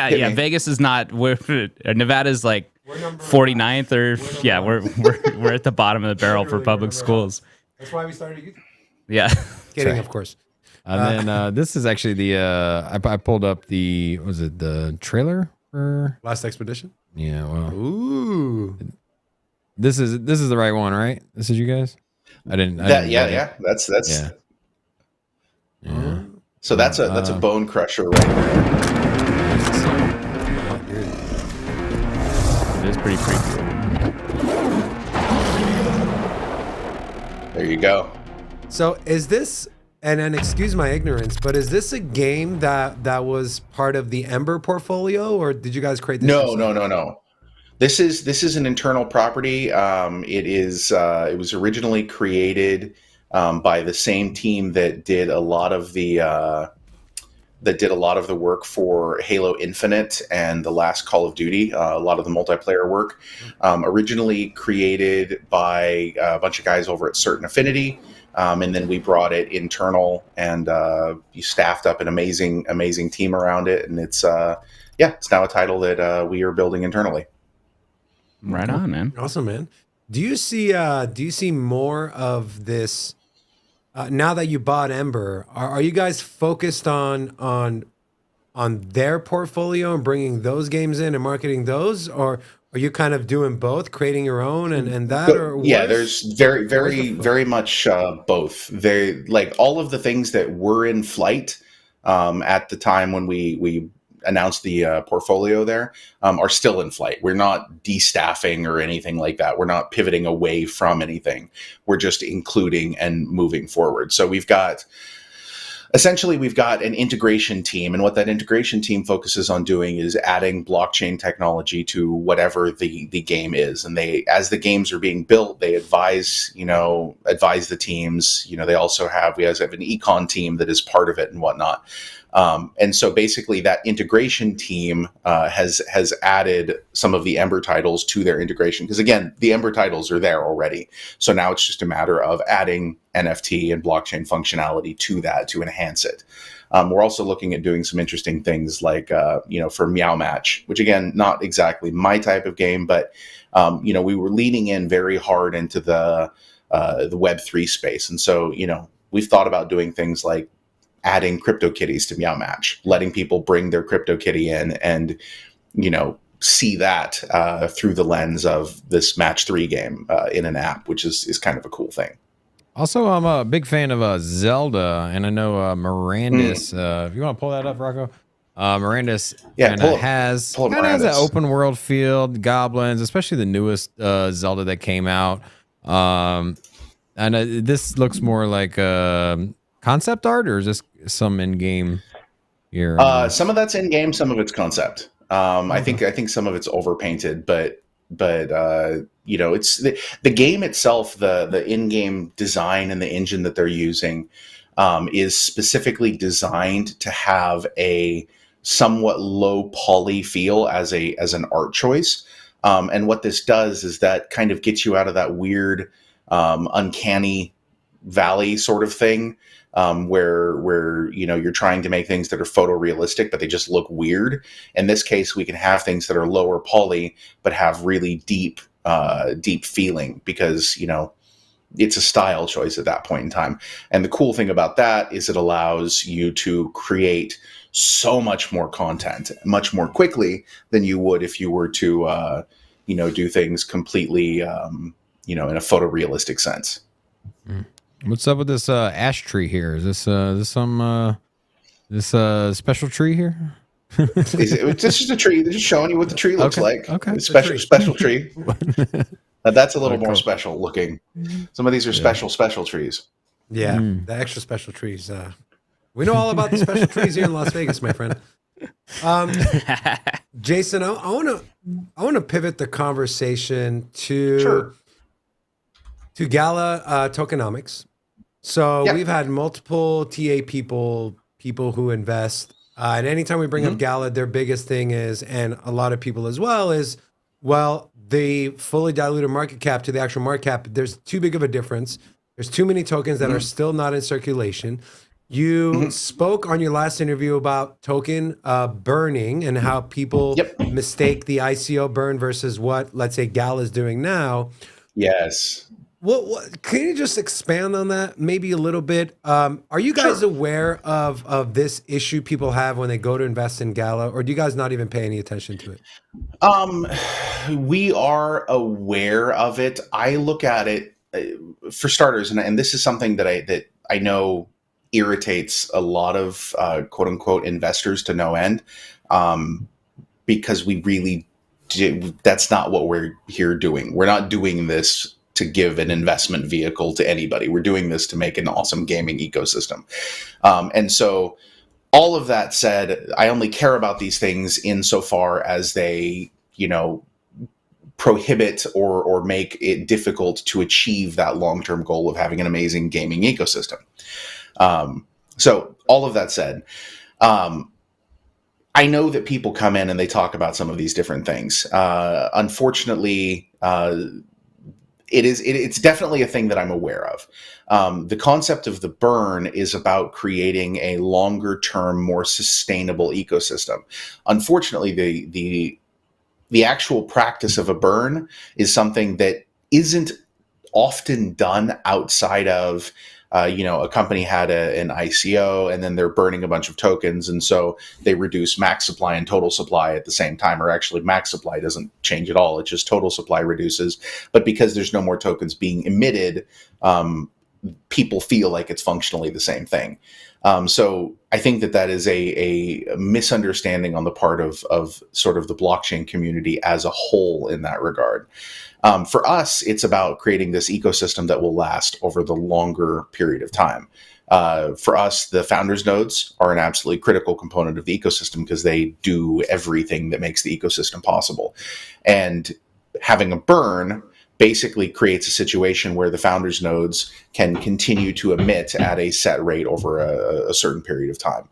Yeah, Vegas is not, Nevada's like 49th we're at the bottom of the barrel for public schools. That's why we started YouTube. Yeah. Kidding, of course. And then this is actually the, I pulled up the trailer for Last Expedition? Yeah, well. Ooh. This is the right one, right? This is you guys? Yeah. That's yeah. So that's a bone crusher right there. It is pretty creepy. There you go. So is this, and excuse my ignorance, but is this a game that was part of the Ember portfolio, or did you guys create this? No. This is an internal property. It was originally created by the same team that did a lot of the work for Halo Infinite and the last Call of Duty. A lot of the multiplayer work, originally created by a bunch of guys over at Certain Affinity, and then we brought it internal and you staffed up an amazing team around it, and it's now a title that we are building internally. Right on, man. Awesome, man. Do you see more of this now that you bought Ember? Are you guys focused on on their portfolio and bringing those games in and marketing those, or are you kind of doing both, creating your own and that, or yeah, there's very much both. They like all of the things that were in flight at the time when we announced the portfolio there are still in flight. We're not destaffing or anything like that. We're not pivoting away from anything. We're just including and moving forward. So we've got an integration team, and what that integration team focuses on doing is adding blockchain technology to whatever the game is. And they, as the games are being built, they advise the teams. They also have an econ team that is part of it and whatnot. And so basically that integration team has added some of the Ember titles to their integration, because again, the Ember titles are there already. So now it's just a matter of adding NFT and blockchain functionality to that to enhance it. We're also looking at doing some interesting things like, for Meow Match, which again, not exactly my type of game, but, we were leaning in very hard into the Web3 space. And so, we've thought about doing things like adding CryptoKitties to Meow Match, letting people bring their CryptoKitty in and, see that through the lens of this Match 3 game in an app, which is kind of a cool thing. Also, I'm a big fan of Zelda, and I know Mirandus. If you want to pull that up, Rocco, Mirandus has an open world feel, goblins, especially the newest Zelda that came out. And this looks more like concept art, or is this some in game here? Some of that's in game, some of it's concept. I think some of it's overpainted, but it's the game itself, the in-game design and the engine that they're using is specifically designed to have a somewhat low poly feel as an art choice. And what this does is that kind of gets you out of that weird, uncanny valley sort of thing, where you're trying to make things that are photorealistic, but they just look weird. In this case, we can have things that are lower poly, but have really deep feeling, because, it's a style choice at that point in time. And the cool thing about that is it allows you to create so much more content much more quickly than you would if you were to, do things completely, in a photorealistic sense. What's up with this ash tree here? Is this some special tree here? It's just a tree. They're just showing you what the tree looks like. Okay. It's special tree. That's a little more special looking. Some of these are special trees. Yeah, the extra special trees. We know all about the special trees here in Las Vegas, my friend. Jason, I want to pivot the conversation to Gala tokenomics. So we've had multiple TA people who invest, and anytime we bring up Gala, their biggest thing is, and a lot of people as well, is, well, the fully diluted market cap to the actual market cap, there's too big of a difference. There's too many tokens that are still not in circulation. You spoke on your last interview about token burning and how people mistake the ICO burn versus what, let's say, Gala is doing now. Yes. What can you just expand on that maybe a little bit? Are you guys aware of this issue people have when they go to invest in Gala, or do you guys not even pay any attention to it? We are aware of it. I look at it for starters, and this is something that I know irritates a lot of quote unquote investors to no end, because we really that's not what we're here doing. We're not doing this to give an investment vehicle to anybody. We're doing this to make an awesome gaming ecosystem. And so all of that said, I only care about these things insofar as they, prohibit or make it difficult to achieve that long-term goal of having an amazing gaming ecosystem. So all of that said, I know that people come in and they talk about some of these different things. Unfortunately, it's definitely a thing that I'm aware of. The concept of the burn is about creating a longer term, more sustainable ecosystem. Unfortunately, the actual practice of a burn is something that isn't often done outside of a company had an ICO and then they're burning a bunch of tokens. And so they reduce max supply and total supply at the same time, or actually max supply doesn't change at all. It's just total supply reduces. But because there's no more tokens being emitted, people feel like it's functionally the same thing. So I think that is a misunderstanding on the part of sort of the blockchain community as a whole in that regard. For us, it's about creating this ecosystem that will last over the longer period of time. For us, the founders nodes are an absolutely critical component of the ecosystem because they do everything that makes the ecosystem possible. And having a burn basically creates a situation where the founders nodes can continue to emit at a set rate over a certain period of time.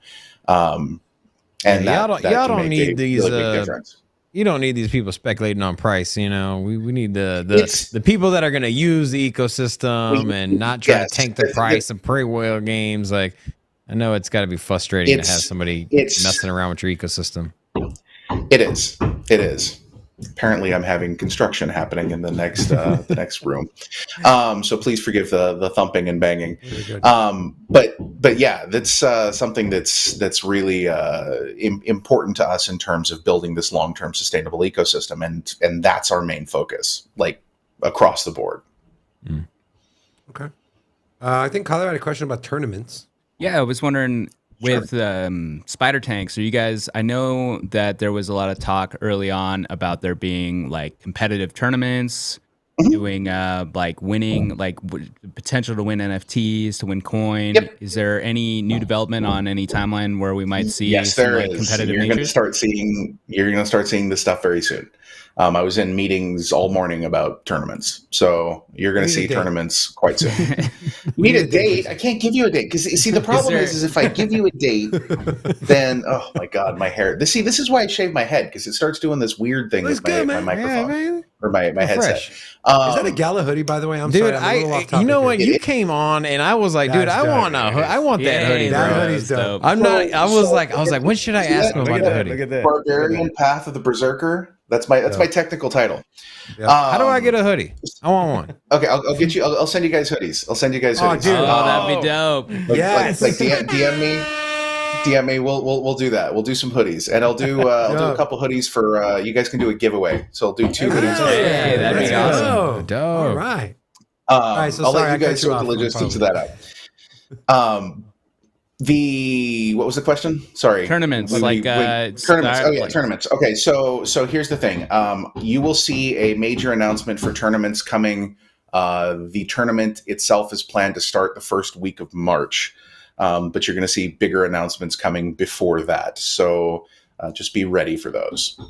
And y'all don't need these really big difference. You don't need these people speculating on price. We need the people that are going to use the ecosystem and not try to tank the price and play whale games. Like, I know it's got to be frustrating to have somebody messing around with your ecosystem. It is. Apparently, I'm having construction happening in the next room, so please forgive the thumping and banging. But yeah, that's something that's really important to us in terms of building this long-term sustainable ecosystem, and that's our main focus, like across the board. Okay, I think Kyler had a question about tournaments. Yeah, I was wondering. With spider tanks, are you guys? I know that there was a lot of talk early on about there being like competitive tournaments, doing like winning, like potential to win NFTs, to win coin. Yep. Is there any new development on any timeline where we might see? Yes, some, there like, is. competitive You're going to start seeing this stuff very soon. I was in meetings all morning about tournaments, so you're going to see tournaments quite soon. Need a date? I can't give you a date because see the problem is if I give you a date, then oh my god, my hair. This is why I shave my head because it starts doing this weird thing with my microphone or my headset. Is that a Gala hoodie, by the way? I'm dude, sorry, I'm a little off topic you know what? here. You came on and I was like, dude, I want that hoodie, bro. That hoodie's dope. I was like, when should I ask him about the hoodie? Look at that. Barbarian Path of the Berserker. That's my technical title. Yeah. How do I get a hoodie? I want one. Okay, I'll get you. I'll send you guys hoodies. Oh, dude. That'd be dope. Yes. Like DM me. We'll do that. We'll do some hoodies, and I'll do a couple hoodies for you guys can do a giveaway. So I'll do 2 hoodies. Hey, that'd be awesome. Dope. All right. All right, so I'll sorry, let you I guys cut you sort the off. logistics of that out. What was the question? Sorry. Tournaments, tournaments. Tournaments. Okay, so here's the thing. You will see a major announcement for tournaments coming. The tournament itself is planned to start the first week of March, but you're going to see bigger announcements coming before that. So just be ready for those.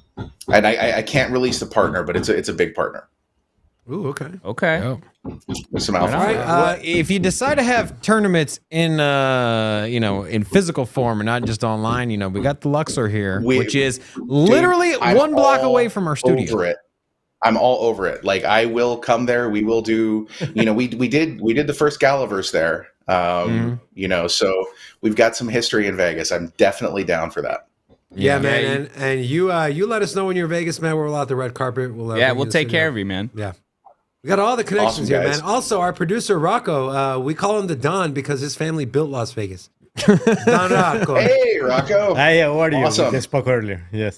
And I can't release the partner, but it's a big partner. Ooh, okay. Okay. Oh. Some alpha. All right. Well, if you decide to have tournaments in in physical form and not just online, we got the Luxor here, which is literally one block away from our studio. Over it. I'm all over it. Like I will come there. We will do. We did the first Galaverse there. So we've got some history in Vegas. I'm definitely down for that. Yeah, man. And you let us know when you're in Vegas, man. We're allowed the red carpet. We'll take care of you, man. Yeah. We got all the connections Awesome, here, guys. man. Also, our producer, Rocco, we call him the Don because his family built Las Vegas. Don Rocco. Hey, Rocco. How are you? Awesome. We just spoke earlier. Yes.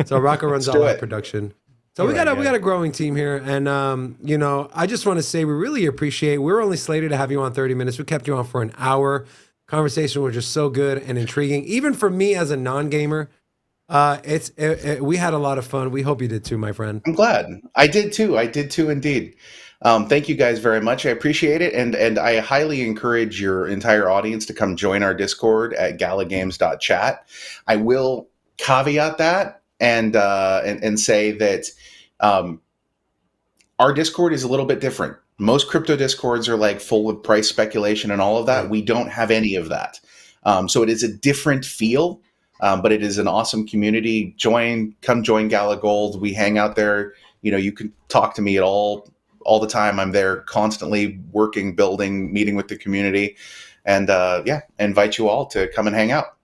So Rocco runs Let's all do our it. production. So we got a growing team here. And, I just want to say we really appreciate, we're only slated to have you on 30 minutes. We kept you on for an hour. Conversation was just so good and intriguing. Even for me as a non-gamer, we had a lot of fun. We hope you did too, my friend. I'm glad. I did too indeed. Thank you guys very much. I appreciate it. And I highly encourage your entire audience to come join our Discord at galagames.chat. I will caveat that and say that our Discord is a little bit different. Most crypto Discords are like full of price speculation and all of that. We don't have any of that. So it is a different feel. But it is an awesome community. Come join Gala Gold. We hang out there. You can talk to me at all the time. I'm there constantly working, building, meeting with the community. And I invite you all to come and hang out.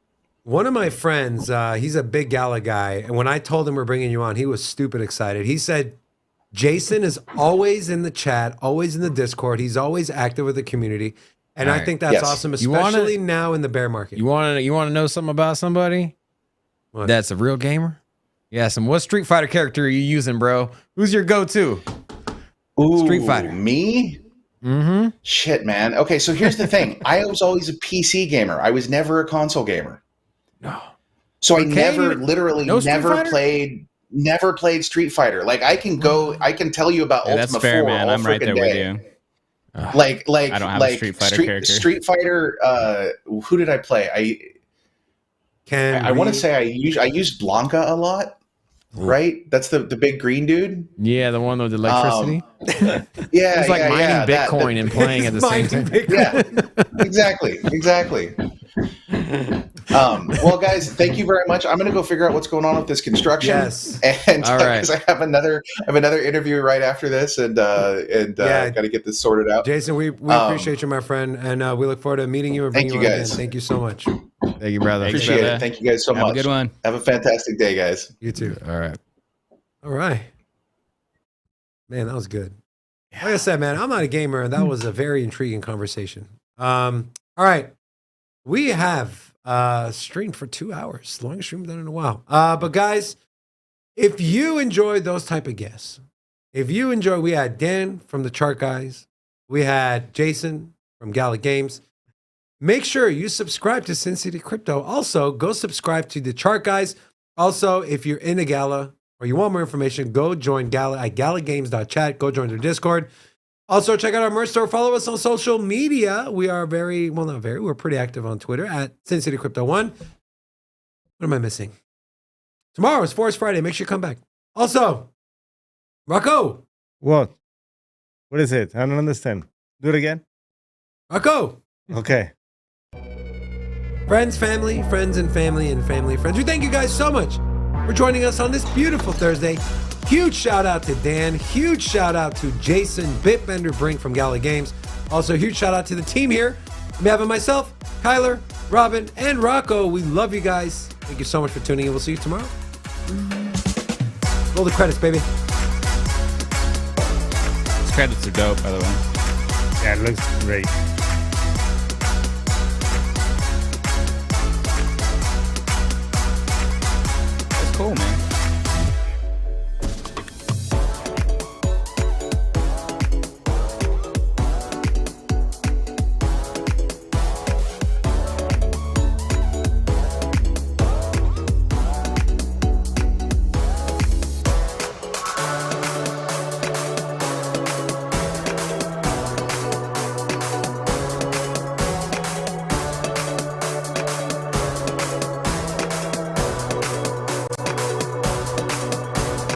One of my friends, he's a big Gala guy. And when I told him we're bringing you on, he was stupid excited. He said, Jason is always in the chat, always in the Discord. He's always active with the community. And I think that's awesome, especially now in the bear market. You want to know something about somebody that's a real gamer? Yeah, what Street Fighter character are you using, bro? Who's your go-to? Ooh, Street Fighter. Me? Mm-hmm. Shit, man. Okay, so here's the thing. I was always a PC gamer. I was never a console gamer. No. So I never played Street Fighter. Like I can tell you about Ultima 4 fair, man. I'm right there with you. Like I don't have a Street Fighter character. Street Fighter. Who did I play? I want to say I used Blanca a lot. Right? That's the big green dude. Yeah, the one with the electricity. Yeah, it's like mining Bitcoin and playing at the same time. Yeah, exactly. Well, guys, thank you very much. I'm going to go figure out what's going on with this construction. Yes. And because I have another interview right after this, and got to get this sorted out. Jason, we appreciate you, my friend, and we look forward to meeting you and bringing you on again. Thank you so much. Thank you, brother. Appreciate it. Thank you guys so much. Have a good one. Have a fantastic day, guys. You too. All right. Man, that was good. Like I said, man, I'm not a gamer, and that was a very intriguing conversation. All right. We have streamed for 2 hours. Longest stream we've done in a while. But guys, if you enjoyed those type of guests, we had Dan from the Chart Guys. We had Jason from Gala Games. Make sure you subscribe to Sin City Crypto. Also, go subscribe to the Chart Guys. Also, if you're in a Gala or you want more information, go join Gala at galagames.chat. Go join their Discord. Also, check out our merch store. Follow us on social media. We are we're pretty active on Twitter at Sin City Crypto 1. What am I missing? Tomorrow is Forest Friday. Make sure you come back. Also, Rocco. What? What is it? I don't understand. Do it again. Rocco. Okay. Friends, family, friends and family and family friends. We thank you guys so much for joining us on this beautiful Thursday. Huge shout out to Dan. Huge shout out to Jason Bitbender Brink from Gala Games. Also, huge shout out to the team here. On behalf of myself, Kyler, Robin, and Rocco, we love you guys. Thank you so much for tuning in. We'll see you tomorrow. Roll the credits, baby. These credits are dope, by the way. Yeah, it looks great.